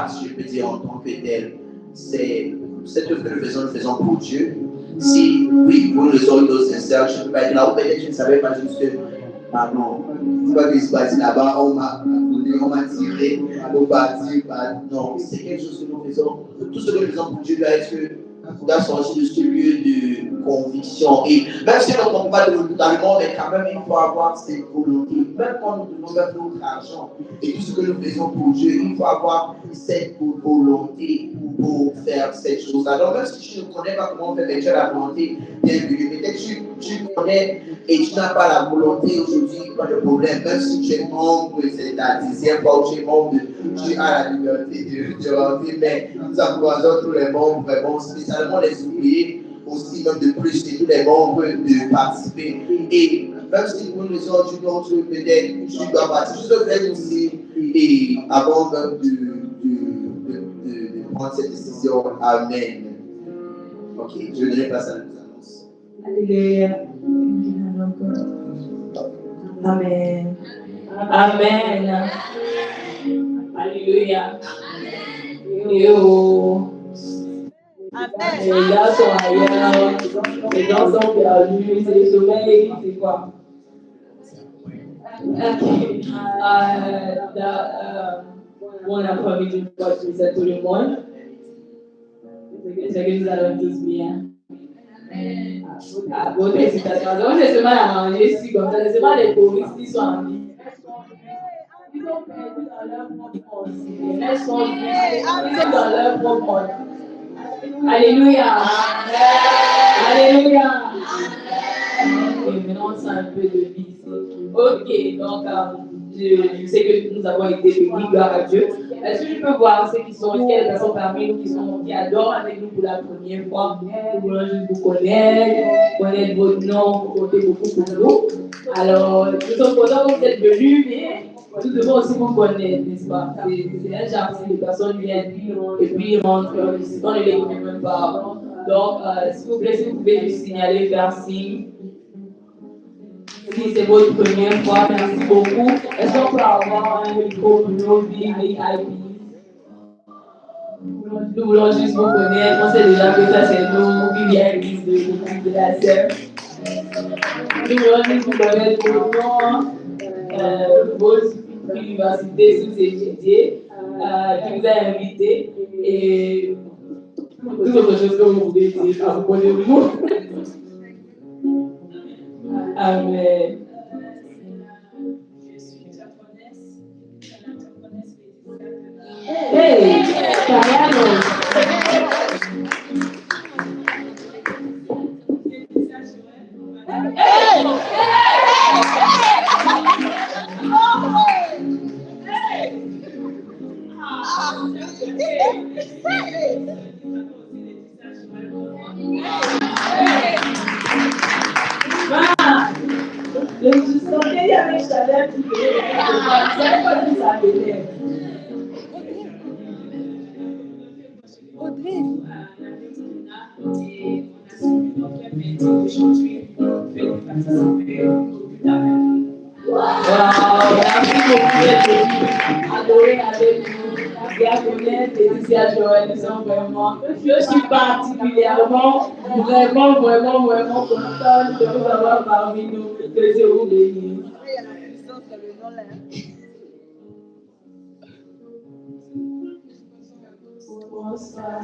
si je peux dire, en tant que tel. C'est cette œuvre que nous faisons pour Dieu. Si, oui, pour une raison ou d'autres sincère, je ne peux pas être là, ou peut-être je ne savais pas juste que, ah non, c'est pas que je suis parti là-bas, on m'a tiré, on m'a dit, non, c'est quelque chose que nous faisons. Tout ce que nous faisons pour Dieu doit être doit sortir de ce lieu de conviction. Et même si on ne comprend pas totalement, mais quand même, il faut avoir cette volonté. Même quand nous donnons même notre argent et tout ce que nous faisons pour Dieu, il faut avoir cette volonté pour faire cette chose-là. Donc, même si tu ne connais pas comment faire, tu as la volonté, bienvenue. Peut-être que tu connais et tu n'as pas la volonté aujourd'hui, pas de problème. Même si tu es membre, c'est la 10e fois où tu es membre, tu as la liberté de rentrer, mais nous encourageons tous les membres, vraiment, spécialement les ouvriers, aussi même de plus, et tous les membres de participer. Et même si pour nous autres, peut-être, tu dois participer, je te fais aussi, et avant même de prendre cette décision. Amen. Ok, je vais donner place à nos annonces. Alléluia. Amen. Amen. Alléluia. Yo. Les gars sont ailleurs, les gens sont perdus, c'est le sommeil, c'est quoi? Okay. On a promis de participer tout le monde. C'est que nous allons tous bien. Votre excitation. Donc, c'est seulement à manger ici comme ça. C'est seulement les touristes qui sont en vie. Ils sont perdus dans leur propre monde. Ils sont dans leur propre monde. Alléluia. Alléluia. Ok, maintenant on sent un peu de vie ici. Ok, donc je sais que nous avons été bénis, gloire à Dieu. Est-ce que je peux voir ceux qui sont, est-ce qu'il y a des personnes parmi nous qui adorent avec nous pour la première fois? Nous voulons juste vous connaître votre nom, vous comptez beaucoup pour nous. Alors, nous sommes contents que vous êtes venus, mais nous devons aussi vous connaître, n'est-ce pas? C'est un genre si les personnes viennent et puis ils rentrent, on ne les connaît même pas. Donc, s'il vous plaît, si vous pouvez juste signaler, faire signe. Si c'est votre première fois, merci beaucoup. Est-ce qu'on peut avoir un micro pour nos VIP? Nous voulons juste vous connaître. On sait déjà que ça, c'est nos VIP de la SEM. Nous voulons juste vous connaître vos noms, votre université, si vous étudiez, qui vous a invité, et toute autre chose que vous voulez dire, vous connaissez-vous. Amen. Je suis japonaise. Je sentais qu'il y avait une chaleur qui venait. Je ne savais pas d'où ça venait. Audrey. Wow, merci beaucoup d'être venu adorer avec nous. Bien connaître Laetitia Joël, nous sommes vraiment, je suis particulièrement, vraiment contente de vous avoir parmi nous. Que Dieu vous bénisse. Il y a la puissance dans le nom là. Bonsoir.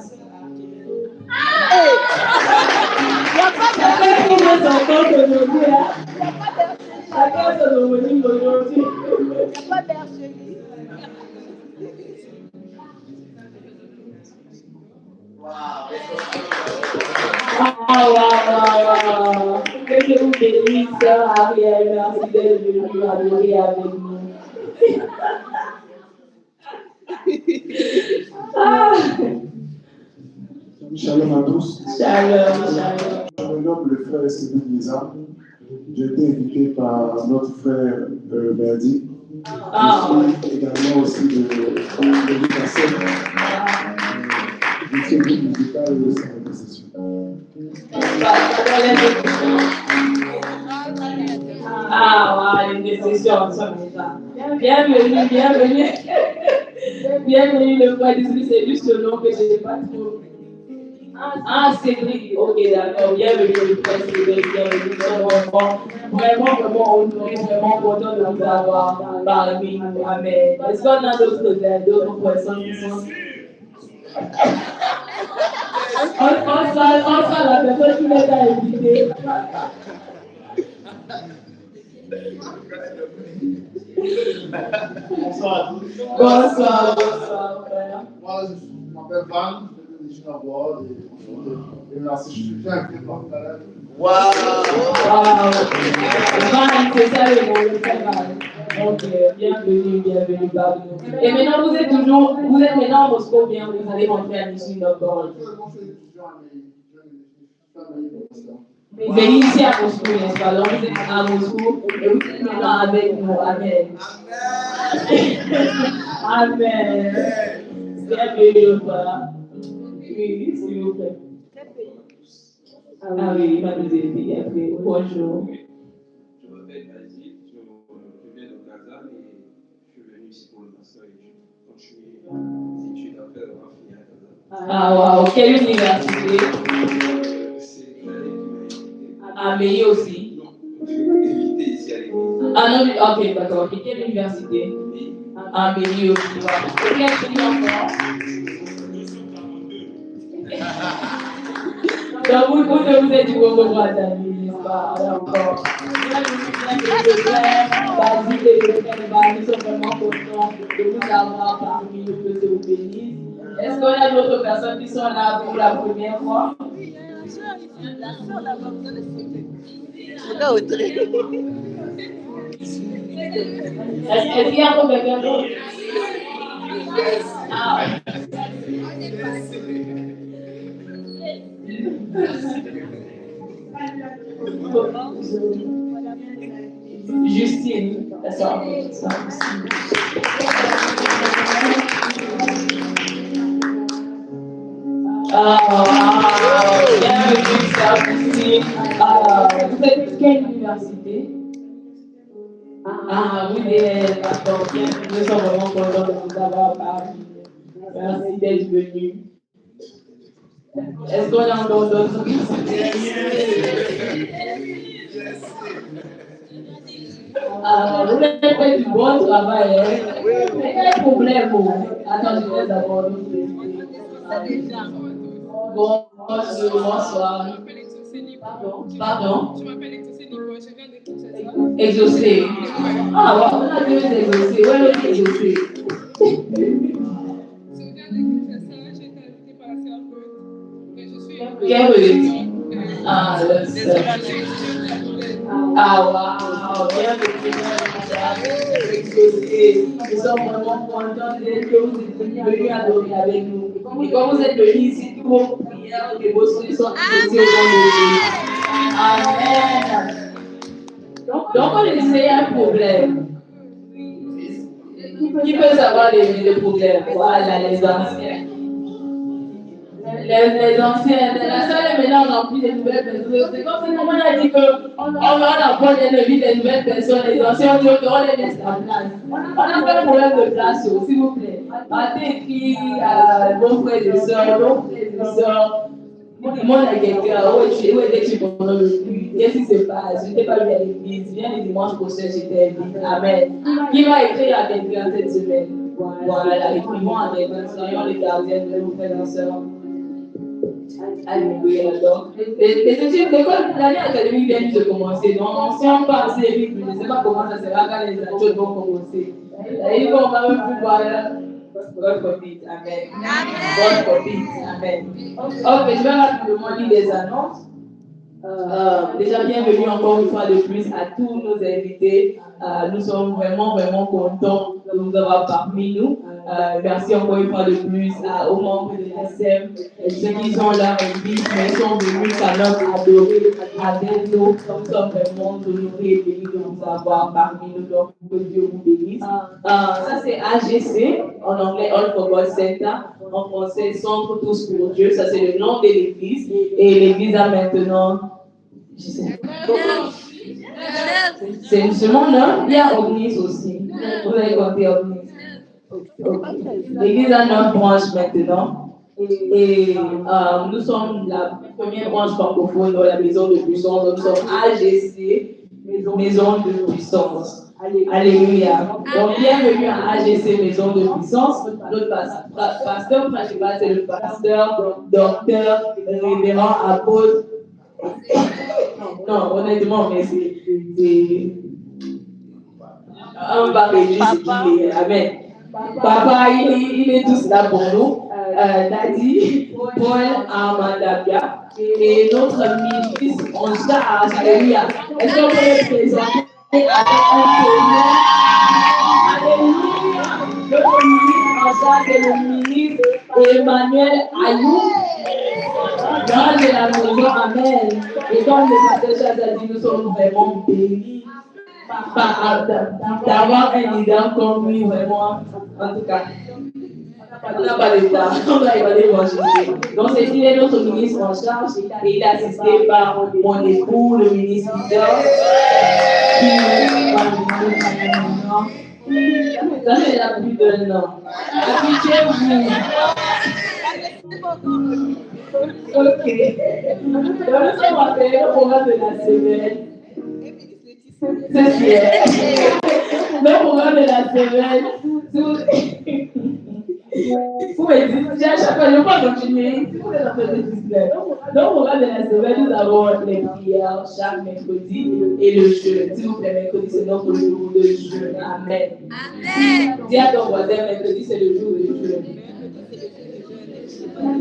Il n'y a pas Chacun trouve son compte aujourd'hui. d'Erchélie. Chacun son homonyme aujourd'hui. Il n'y a pas d'Erchélie. Wow. Que Dieu vous bénisse, sœur Ariel. Merci d'être venue adorer avec nous. Shalom à tous. Shalom. Je me nomme le frère Sébastien Nizam. J'ai été invité par notre frère Verdi. Je suis également aussi de l'Université. Je suis groupe musical et aussi en possession. L'intercession, bienvenue. Bienvenue le frère d'Israël, c'est juste le nom que je n'ai pas trop. Cédric, ok, d'accord, bienvenue le frère Cédric, bienvenue, vraiment honoré, vraiment content de vous avoir parmi nous. Amen. Est-ce qu'on a d'autres personnes qui sont. On sent la personne qui les a invités. Bonsoir à tous. Bonsoir, frère. Moi, je m'appelle Van, je suis à Bois et merci, je suis bien invité par tout à l'heure. Wow. Van, c'est ça le mot, le frère Van. Ok, bienvenue parmi nous. Et maintenant, vous êtes maintenant à Moscou, bien, vous allez rentrer à Nichni Novgorod. Moi, je suis étudiant à mes Venez ici à Moscou, n'est-ce pas? Donc vous êtes à Moscou et vous êtes maintenant avec nous. Amen. Amen. Bienvenue, frère. Oui, s'il vous plaît. Ah oui, il va nous aider après. Bonjour. Je m'appelle Aziz, je viens de Gaza, mais je suis venu ici pour le master et je continue mes études après avoir fini à Gaza. Ah, waouh, quelle université? C'est l'année qui m'a invité. Ah, mais aussi. Non, je suis invité ici à l'église. Ah non, ok, d'accord. Et quelle université? Ah, mais aussi. Et quel pays encore? Donc, vous êtes du Congo-Brazzaville, n'est-ce pas? D'accord. Basile et le frère, nous sommes vraiment contents de vous avoir parmi nous, que Dieu vous bénisse. Est-ce qu'on a d'autres personnes qui sont là pour la première fois? Oui, la soeur n'a pas besoin de sauter. Regarde Audrey. Est-ce qu'il y a encore quelqu'un d'autre? Ah. Justine, la soeur. Bienvenue, sœur Justine. Vous êtes quelle université? Oui, d'accord. Nous sommes vraiment contents de vous avoir parmi. Merci d'être venu. Est-ce qu'on a encore d'autres questions? Vous avez fait du bon travail. Mais quel problème? Attends, je vais d'abord nous présenter. Bonsoir. Pardon? Je m'appelle Exaucé Nico, je viens de Kinshasa. Exaucé. Ah, ouais, on a deux exaucés. Ouais, l'autre exaucé. Je viens de Kinshasa, j'ai été invitée par la sœur Ruth. Et je suis. Quelle Ruth? Ah, le seul. Ah, waouh, bienvenue. Et nous sommes vraiment contents que vous êtes venus adorer avec nous. Et quand vous êtes venus ici, tous vos prières et vos souhaits sont exaucés au nom de Jésus. Amen. Donc, on essaie un problème. Qui peut savoir les problèmes? Voilà, les anciens. Les anciens, la salle est maintenant remplie de nouvelles personnes. C'est comme si on a dit qu'on va apprendre des nouvelles personnes. Les anciens ont dit qu'on les laisse en place. On a pas de problème de place, s'il vous plaît. Partez écrit à vos frères et sœurs. Demande à quelqu'un, où étais-tu pendant le culte? Qu'est-ce qui se passe? Je n'étais pas venu à l'église. Viens les dimanches prochains, j'étais invité. Amen. Qui va écrire à quelqu'un cette semaine? Voilà, écrivons à quelqu'un, soyons les gardiens de nos frères et sœurs. Alléluia, donc. L'année académique vient juste de commencer. Donc, si on part assez vite, je ne sais pas comment ça sera quand les autres vont commencer. Et on va même plus voir. God forbid, amen. God forbid, amen. Ok, je vais rapidement lire les annonces. Déjà, bienvenue encore une fois de plus à tous nos invités. Nous sommes vraiment contents de vous avoir parmi nous. Merci encore une fois de plus aux membres de la SEM, ceux qui sont là en vie, mais sont venus à notre adorer avec nous. Nous sommes vraiment honorés et bénis de vous avoir parmi nous. Donc, que Dieu vous bénisse. Ça, c'est AGC, en anglais All for God Center, en français Centre Tous pour Dieu. Ça, c'est le nom de l'église. Et l'église a maintenant. Je sais. C'est seulement là, il y a Omnis aussi. Vous avez compté Omnis. Okay. L'église a 9 branches maintenant. Et nous sommes la première branche francophone dans la maison de puissance. Nous sommes AGC, maison de puissance. Alléluia. Donc, bienvenue à AGC, maison de puissance. Notre pasteur principal, c'est le pasteur, docteur, révérend, apôtre. Non, honnêtement, mais c'est un barré, c'est qui est. Amen. Papa, il est tous là pour nous. Daddy, Paul, Amandabia et notre ministre en charge. Alléluia. Est-ce qu'on peut le présenter avec un témoin? Alléluia. Notre ministre en charge est le ministre Emmanuel Ayou. Dans de la maison, amen. Et comme le pasteur Chaz a dit, nous sommes vraiment bénis d'avoir un leader comme lui, vraiment. En tout cas, on n'a pas de temps, on va y aller évangéliser. Donc, c'est qu'il est notre ministre en charge et il est assisté par mon époux, le ministre leader, qui va nous maintenant. Ça fait déjà plus d'un an. Habituez-vous. Ok. Donc, nous sommes appelés au programme de la semaine. C'est sûr. Le programme de la semaine. Vous me dites, à chaque fois, je ne peux pas continuer. Vous êtes en train de distraire. Donc, au programme de la semaine, nous avons les prières chaque mercredi et le jeûne. S'il vous plaît, mercredi, c'est notre jour de jeûne. Amen. Dis à ton voisin, mercredi, c'est le jour de jeûne.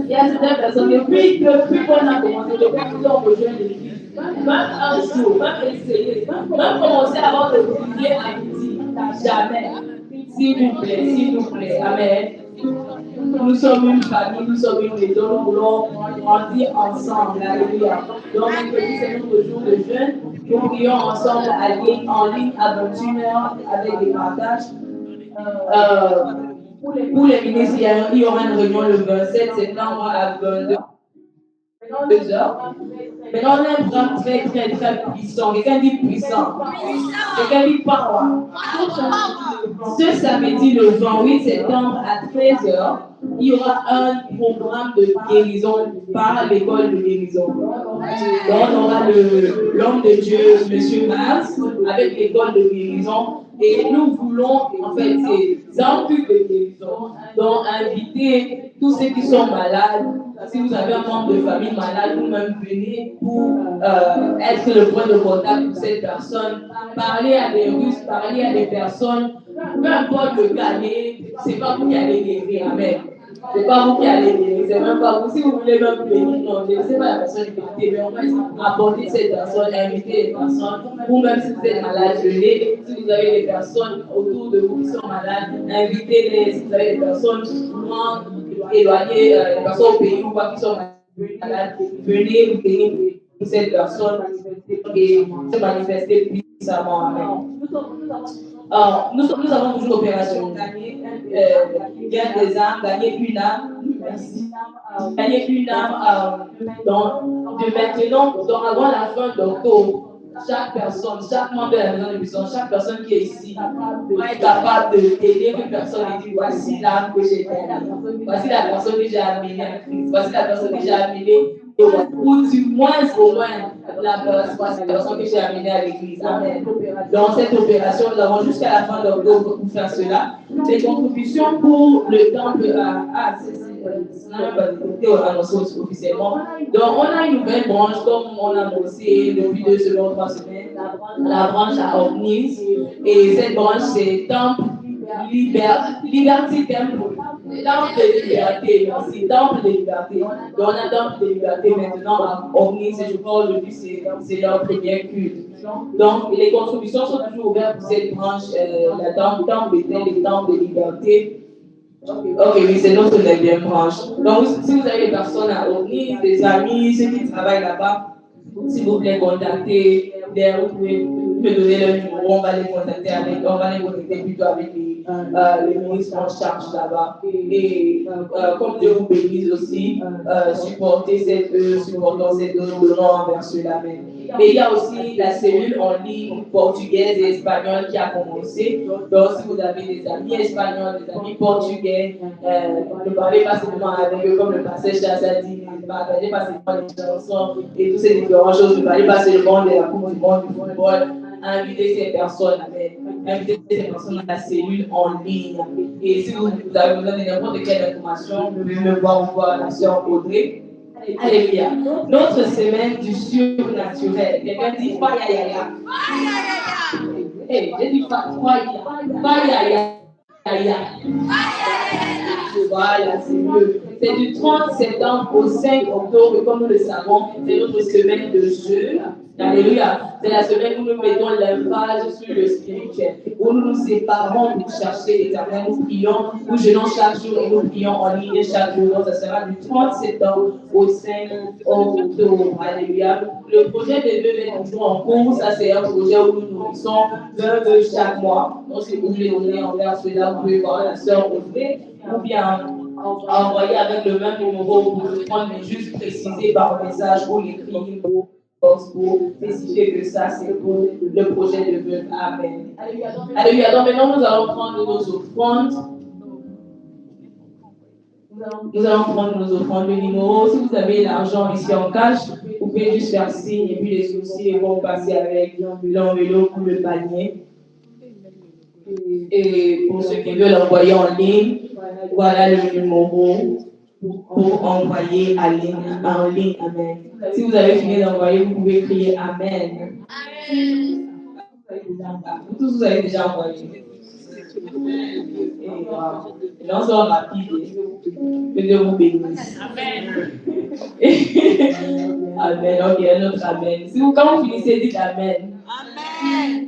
Il y a certaines personnes, depuis qu'on a commencé, depuis qu'ils ont rejoint l'église, même un jour, même essayer, même commencer à avoir de prier à midi, jamais. S'il vous plaît, amen. Nous sommes une famille, nous sommes une maison, nous voulons grandir ensemble, alléluia. Donc, mercredi, c'est notre jour de jeûne. Nous prions ensemble en ligne à 21h avec des partages. Pour les ministres, il y aura une réunion le 27 septembre à 22h. Maintenant, on a un programme très puissant. Quelqu'un dit puissant. Quelqu'un dit power. Ce samedi, le 28 septembre à 13h, il y aura un programme de guérison par l'école de guérison. Donc, on aura l'homme de Dieu, M. Mars, avec l'école de guérison. Et nous voulons, en fait, c'est un culte de guérison. Donc, inviter tous ceux qui sont malades. Si vous avez un membre de famille malade, vous-même venez pour être le point de contact pour cette personne. Parler à des Russes, parler à des personnes. Peu importe le cas, c'est pas vous qui allez guérir. Amen. C'est pas vous qui allez guérir. sais même pas, si vous voulez même bénir, non, je ne sais pas la personne qui est mais au moins apporter cette personne, inviter les personnes, ou même si vous êtes malade, venez. Si vous avez des personnes autour de vous qui sont malades, invitez-les. Si vous avez des personnes moins éloignées, des personnes au pays ou pas qui sont malades, venez vous bénir pour cette personne et se manifester puissamment. Amen. Nous avons toujours l'opération gagner des âmes, gagner une âme, gagner une âme de maintenant, donc avant la fin d'octobre. Chaque personne, chaque membre de la maison de puissance, chaque personne qui est ici est capable d'aider une personne et dire voici l'âme que j'ai gagnée, voici la personne que j'ai amenée à Christ, voici la personne que j'ai amenée, ou du moins au moins voici la personne que j'ai amenée à l'église. Amen. Dans cette opération, nous avons jusqu'à la fin d'octobre pour faire cela. Les contributions pour le temple annoncé officiellement. Donc, on a une nouvelle branche, comme on a annoncé depuis 2 semaines, 3 semaines, la branche à Omnis. Et cette branche, c'est Temple Liberty Temple. Temple de liberté, merci. Temple de liberté. Donc, on a Temple de liberté maintenant à Omnis, et je crois aujourd'hui, c'est leur premier culte. Donc, les contributions sont toujours ouvertes pour cette branche, la Temple de Temple de liberté. Ok, oui, c'est notre deuxième branche. Donc, si vous avez des personnes à Omnis, des amis, ceux qui travaillent là-bas, s'il vous plaît, contactez. Vous pouvez me donner leur numéro, on va les contacter plutôt avec les ministres en charge là-bas. Et comme Dieu vous bénisse aussi, supportons cette œuvre, donnons envers cela même. Et il y a aussi la cellule en ligne portugaise et espagnole qui a commencé. Donc, si vous avez des amis espagnols, des amis portugais, ne parlez pas seulement avec eux comme le pasteur Chassa dit, ne partagez pas seulement les chansons et toutes ces différentes choses, ne parlez pas seulement de la Coupe du Monde, du football. Invitez ces personnes, invitez ces personnes dans la cellule en ligne. Et si vous avez besoin de n'importe quelle information, vous pouvez me voir ou voir la sœur Audrey. Alléluia. Notre semaine du surnaturel. Quelqu'un dit Faya. Hey, j'ai dit Faya. Voilà, c'est mieux. C'est du 30 septembre au 5 octobre, et comme nous le savons, c'est notre semaine de jeûne. Alléluia. C'est la semaine où nous mettons l'emphase sur le spirituel, où nous nous séparons pour chercher l'Éternel. Nous prions, nous jeûnons chaque jour et nous prions en ligne chaque jour. Donc, ça sera du 30 septembre au 5 octobre. Alléluia. Le projet de vœux est toujours en cours. Ça, c'est un projet où nous nourrissons 20 vœux chaque mois. Donc, si vous voulez donner envers cela, vous pouvez voir la sœur Audrey, ou bien envoyer avec le même numéro pour le prendre, mais juste préciser par message ou l'écrire pour spécifier que ça, c'est pour le projet de vœux. Amen. Alléluia. Donc maintenant, nous allons prendre nos offrandes. Nous allons prendre nos offrandes de numéro. Si vous avez l'argent ici en cash, vous pouvez juste faire signe et puis les soucis vont passer avec l'enveloppe ou le panier. Et pour ceux qui veulent envoyer en ligne, voilà le numéro pour envoyer en ligne. Amen. Si vous avez fini d'envoyer, vous pouvez crier Amen. Vous tous, vous avez déjà envoyé. Et là, on sera rapide. Que Dieu vous bénisse. Amen. Amen. Ok, un autre Amen. Quand vous finissez, dites Amen. Amen.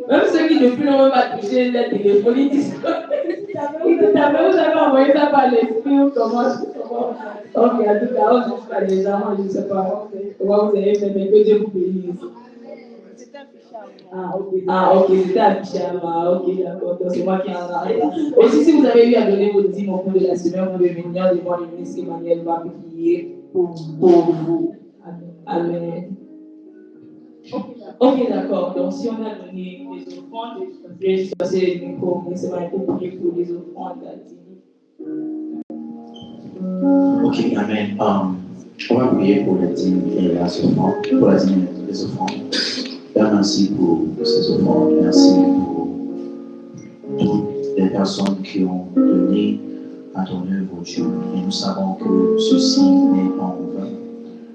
Même ceux qui depuis ne vont pas toucher la téléphone, ils disent vous avez envoyé ça par l'esprit ou comment. Ok, en tout cas, jusqu'à les gens, je ne sais pas comment vous avez fait, mais que Dieu vous bénisse. Ok, c'était à Pichama. Ok, d'accord, donc c'est moi qui en arrête. Aussi, si vous avez eu à donner vos dîmes au cours de la semaine, vous pouvez venir devant le ministre Emmanuel va prier pour vous. Amen. Ok, d'accord. Donc, si on a donné les offrandes, je vais juste passer le micro, mais c'est vrai pour prier pour les offrandes. Ok, Amen. On va prier pour les dîmes et les offrandes, pour la dîme et les offrandes. Père, merci pour ces offrandes. Merci pour toutes les personnes qui ont donné à ton œuvre, Dieu. Et nous savons que ceci n'est pas en vain,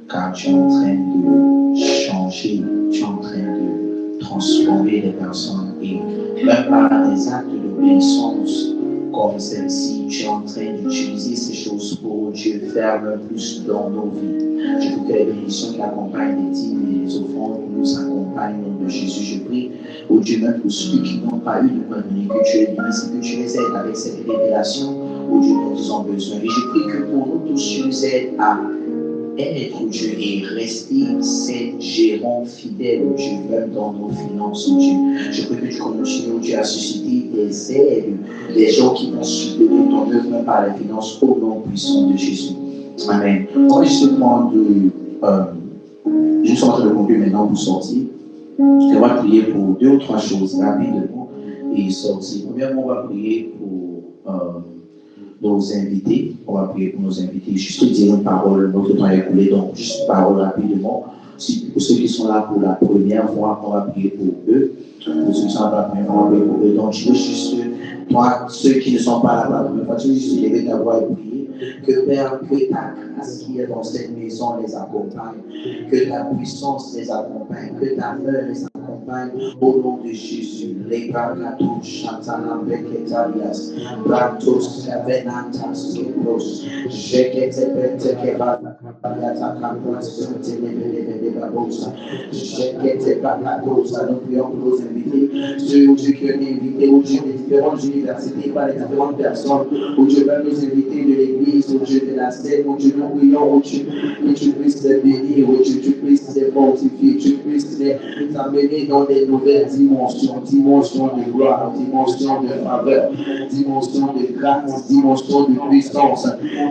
car tu es en train de changer, tu es en train de transformer les personnes. Et même par des actes d'obéissance comme celle-ci, tu es en train d'utiliser ces choses pour Dieu faire plus dans nos vies. Je prie que les bénédictions qui accompagnent les dîmes et les offrandes nous accompagnent au nom de Jésus. Je prie, au Dieu, même pour ceux qui n'ont pas eu de bonne que tu les bénisses, que tu les aides avec cette révélation, au Dieu, dont ils ont besoin. Et je prie que pour nous tous, tu nous aides à être, au Dieu, et rester ces gérants fidèles, au Dieu, même dans nos finances, au Dieu. Je prie que tu continues, au Dieu, à susciter des aides, des gens qui vont soutenir ton œuvre même par les finances au nom puissant de Jésus. Amen. On va juste prendre je suis en train de conclure maintenant pour sortir. On va prier pour 2 ou 3 choses rapidement et sortir. Premièrement, on va prier pour nos invités. On va prier pour nos invités. Juste dire une parole, notre temps est écoulé, donc juste une parole rapidement. Pour ceux qui sont là pour la première fois, on va prier pour eux. Pour ceux qui sont là pour la première fois, on va prier pour eux. Donc je veux juste, toi, ceux qui ne sont pas là pour la première fois, tu veux juste lever ta voix et prier. Que Père, que ta grâce qui est dans cette maison les accompagne, que ta puissance les accompagne, que ta main les accompagne au nom de Jésus. Les Bagatou, Chantana, Beketalias, Bratos, Venantas, Kepros, Jekete, Betekeba, Yata, Capras, Telebelebelebabos, Jekete, Bagatos. Nous prions pour nos invités, ceux au Dieu qui ont été invités, au Dieu des différentes universités, par les différentes personnes, au Dieu même nos invités de l'église, au Dieu de la scène, au Dieu nous prions, au Dieu, que tu puisses les bénir, au Dieu, tu puisses les fortifier, tu puisses les amener dans des nouvelles dimensions, dimensions de gloire, dimensions de faveur, dimensions de grâce, dimensions de puissance,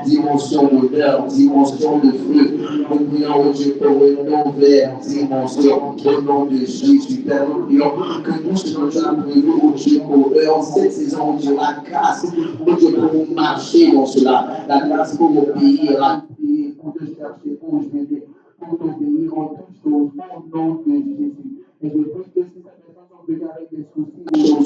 dimensions d'honneur, dimensions de feu. Nous prions, au Dieu, pour une nouvelle dimension, au nom de Jésus. Père, nous prions que tout ce que tu as prévu, au Dieu, pour eux, en cette saison, au Dieu, la grâce, au Dieu, pour marcher dans cela, la grâce pour obéir, la pour te chercher, pour t'aider, pour t'obéir en toutes choses, au nom de Jésus. Et je prie que si ces personnes sont venues avec des soucis,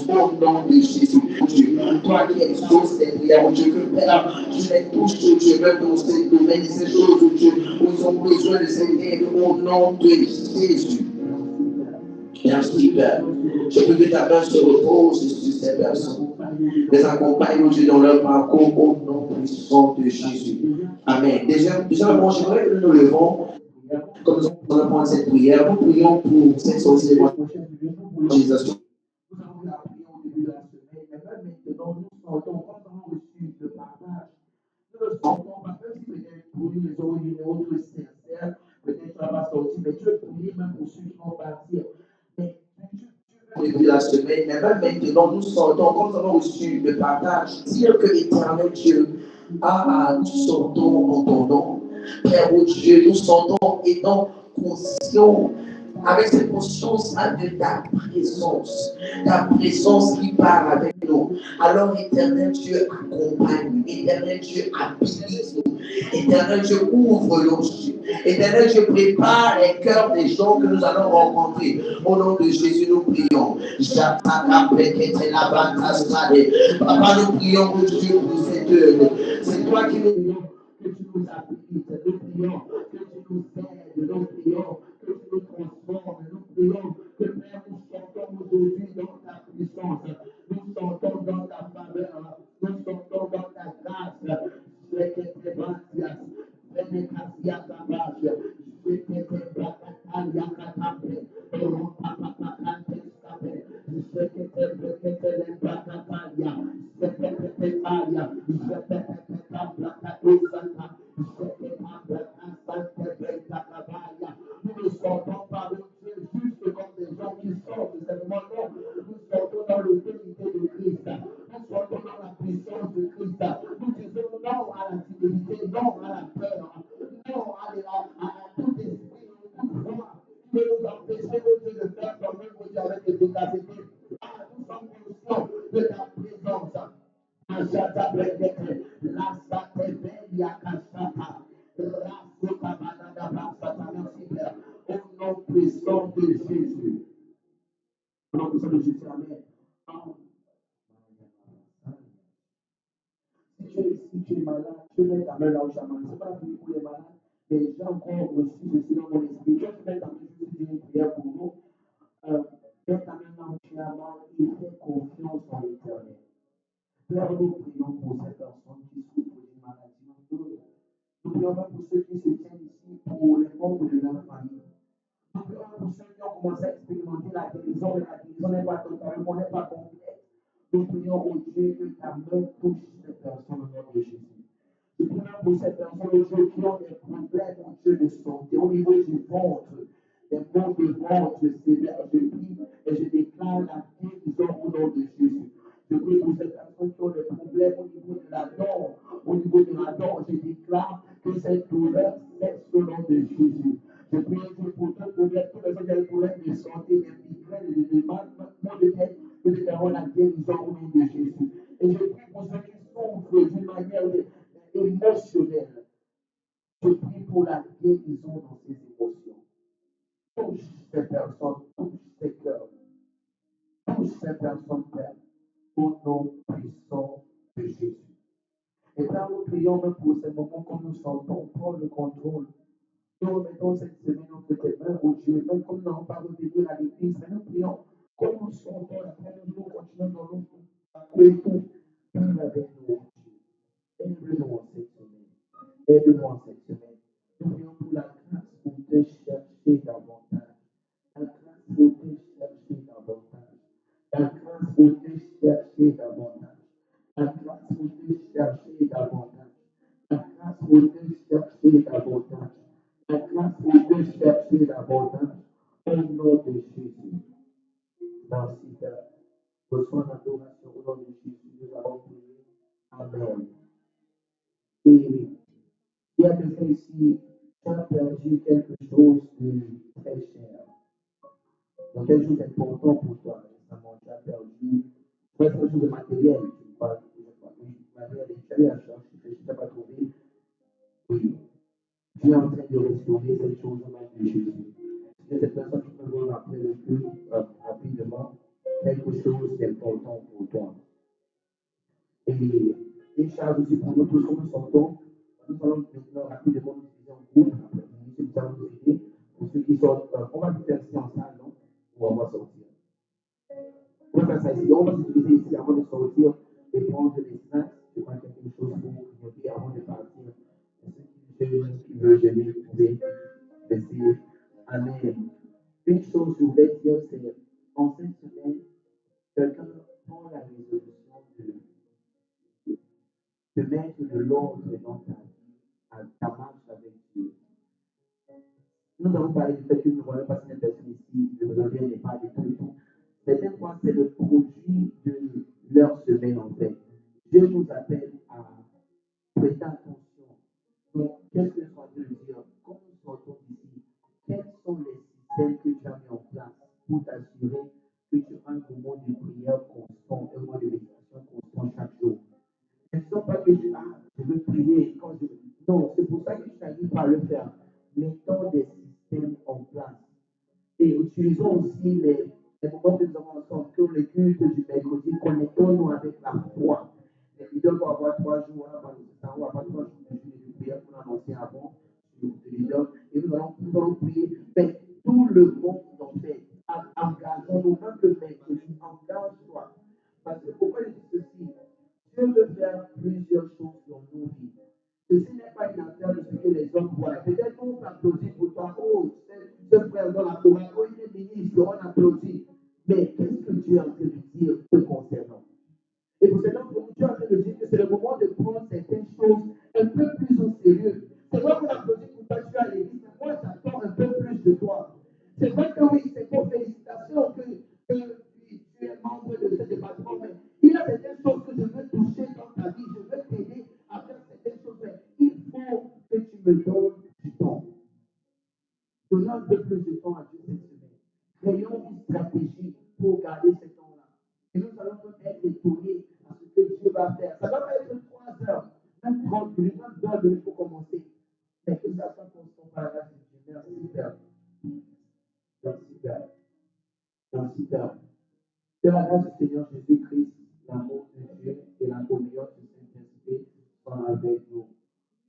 au nom de Jésus, Dieu, toi qui exauces les prières, oh Dieu, que Père, tu les touches, oh Dieu, même dans ces domaines, ces choses, oh Dieu, où ils ont besoin de cette aide, au nom de Jésus. Merci, Père. Je prie que ta main se repose sur ces personnes. Les accompagne, oh Dieu, dans leur parcours, au nom puissant de Jésus. Amen. Deuxièmement, j'aimerais que nous nous levons, comme nous allons prendre cette prière, nous prions pour cette sortie d'évangélisation. Nous avons la prière au début de la semaine, mais même maintenant, nous sentons, quand nous avons reçu le partage, nous le sentons, parce que si peut-être pour nous, les autres, une autre sincère, peut-être ça va sortir, mais tu veux prier même pour ceux qui vont partir. Mais au début de la semaine, mais même maintenant, nous sentons, quand nous avons reçu le partage, dire que l'éternel Dieu, nous sentons en ton nom. Père, oh Dieu, nous sentons étant conscients, avec cette conscience de ta présence qui part avec nous. Alors, éternel Dieu, accompagne, éternel Dieu, habilite-nous, éternel Dieu, ouvre nos yeux, éternel Dieu, prépare les cœurs des gens que nous allons rencontrer. Au nom de Jésus, nous prions. Papa, nous prions, oh Dieu, pour cette œuvre. C'est toi qui nous prions, que tu nous habilites, nous prions, que tu nous aides, nous prions, que tu nous transformes, nous prions, que Père, nous sentons aujourd'hui dans ta puissance, nous sentons dans ta faveur, nous sentons dans ta grâce, ce qui est très gracias, Venekasia Tabasia, ce qui est très Bacatalia Catape, Ropapapacante Scape, ce qui est très Bacatalia, ce qui est très Talia, ce qui est très Placatosata, ce qui est nous ne sortons pas de Dieu juste comme des gens qui sortent de cette moment. Nous sortons dans l'autorité de Christ. Nous sortons dans la puissance de Christ. Nous disons non à la timidité, non à la peur, non à tout esprit, toute foi qui veut nous empêcher de faire comme nous Dieu avec efficacité. Nous sommes conscients de ta présence. Ashata brekete, la satebelia kasata, rasuta banana basata, merci Père, au nom puissant de Jésus. Au nom puissant de Jésus, Amen. Si tu es ici, tu es malade, tu mets ta main là où tu as mal. Ce n'est pas la prière pour les malades, mais j'ai encore reçu ceci dans mon esprit. Tu mets ta main, je vais dire une prière pour nous. Mets ta main là où tu as mal et fais confiance en l'Éternel. Père, nous prions pour ces personnes qui souffrent d'une maladie. Nous prions pour ceux qui se tiennent ici, pour les membres de leur famille. Nous prions pour ceux qui ont commencé à expérimenter la guérison, mais la guérison n'est pas totalement, n'est pas complète. Nous prions au Dieu que ta main touche ces personnes au nom de Jésus. Nous prions pour ces personnes au Dieu qui ont des problèmes, au Dieu de santé, au niveau du ventre, des maux de ventre sévères. Je prie et je déclare la guérison au nom de Jésus. Je prie pour ces personnes qui ont des problèmes au niveau de la dent. Au niveau de la dent, je déclare que cette douleur cesse au nom de Jésus. Je prie Dieu pour tous les autres problèmes de santé, des migraines, des maux de tête, nous déclarons la guérison au nom de Jésus. Et je prie pour ceux qui souffrent d'une manière émotionnelle. Je prie pour la guérison dans ces émotions. Touche ces personnes, touche ces cœurs, touche ces personnes, Père, au nom puissant de Jésus. Et Père, nous prions pour ces moments quand nous sentons prendre le contrôle. Nous remettons cette semaine entre tes mains, oh Dieu, même comme nous n'allons pas revenir à l'église, mais nous prions, comme nous sentons après nous continuons dans nos coups, parle avec nous, oh Dieu. Aide-nous en cette semaine. Aide-nous en cette semaine. Nous prions pour la grâce pour te chercher davantage. La grâce pour te chercher davantage. La grâce pour te chercher davantage. La grâce pour te chercher davantage. La grâce pour te chercher davantage. La grâce pour te chercher davantage. Au nom de Jésus. Merci, Père. Reçois l'adoration au nom de Jésus. Nous avons prié. Amen. Et il y a quelqu'un ici qui a perdu quelque chose de très cher. Donc, quelque chose d'important pour toi récemment. Tu as perdu quelque chose de matériel. Tu parles, oui, matériel. Tu allais la chercher, tu n'as pas trouvé. Oui. Tu es en train de restaurer cette chose au nom de Jésus. Si cette personne qui peut voir après le culte rapidement, quelque chose d'important pour toi. Et une charge aussi pour nous tous, comme nous sentons. Nous allons maintenant rapidement nous diviser en groupe. Après, nous allons nous aider. Pour ceux qui sortent, on va faire ici en salle, non? Ou on va sortir. On va faire ça ici. On va se diviser ici avant de sortir et prendre des snacks. Je crois qu'il y a quelque chose pour grignoter avant de partir. Ceux qui veulent gêner, vous pouvez laisser. Amen. Une chose que je voulais dire, c'est en cette semaine, quelqu'un prend la résolution de mettre de l'ordre dans ta vie, à ta marche avec Dieu. Nous avons parlé du fait que nous ne voyons pas cette personne ici, de vous enlever les pas et tout et tout. Certaines fois, c'est le produit de leur semaine en fait. Dieu nous appelle à prêter attention. Donc, qu'est-ce que je suis en train de dire? Quand nous sortons d'ici, quels sont les systèmes que tu as mis en place pour t'assurer que tu as un moment de prière constant, un moment de méditation constant chaque jour? Ce ne sont pas que je veux prier quand je veux. Non, c'est pour ça que tu n'arrives pas à le faire. Mettons des systèmes en place. Et utilisons aussi les moments que nous avons ensemble, comme le culte du mercredi, connectons-nous avec la foi. Les leaders vont avoir 3 jours, on va avoir 3 jours de prière pour l'annoncer avant, sur le leader, et nous allons prier. Mais tout le monde, en fait, engageons-nous, même le mercredi, engage-toi. Parce que pourquoi je dis ceci? Dieu veut faire plusieurs choses dans nos vies. Ceci n'est pas une affaire de ce que les hommes voient. Peut-être qu'on applaudit pour toi. Oh, ce frère dans la chorale, oh, il est ministre, on applaudit. Mais qu'est-ce que Dieu est en train de dire te concernant? Et pour cela, Dieu est en train de dire que c'est le moment de prendre certaines choses un peu plus au sérieux. C'est vrai qu'on applaudit pour toi, tu es à l'église, mais moi, j'attends un peu plus de toi. C'est vrai que oui, c'est pour félicitations que tu es membre de ce département, mais il y a certaines choses que je veux toucher dans ta vie, je veux t'aider à faire certaines choses, mais il faut que tu me donnes du temps. Donnons un peu plus de temps à Dieu cette semaine. Créons une stratégie pour garder ce temps-là. Et nous allons même être étonnés à ce que Dieu va faire. Ça va pas être 3 heures, même 30 minutes, même 2 minutes pour commencer. Mais que ça soit constant par la grâce de Dieu. Merci, Père. Merci, Père. Merci, Père. Que la grâce du Seigneur Jésus-Christ, l'amour de Dieu et la communion du Saint-Esprit soient avec nous.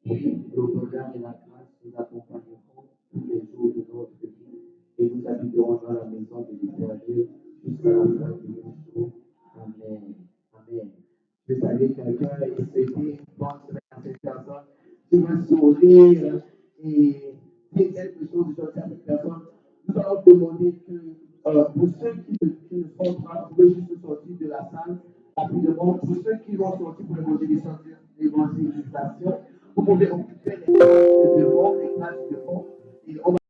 Oui, le regard et la grâce nous accompagneront tous les jours de notre vie et nous habiterons dans la maison de l'Éternel jusqu'à la fin de nos jours. Amen. Amen. Je salue quelqu'un et souhaiter une bonne semaine à cette personne. sur un sourire et dire quelque chose de gentil à cette personne. Nous allons demander que pour ceux qui ne sont pas, vous pouvez juste sortir de la salle rapidement. Pour ceux qui vont sortir pour l'évangélisation, vous pouvez occuper les places de devant, les places de fond. Et on va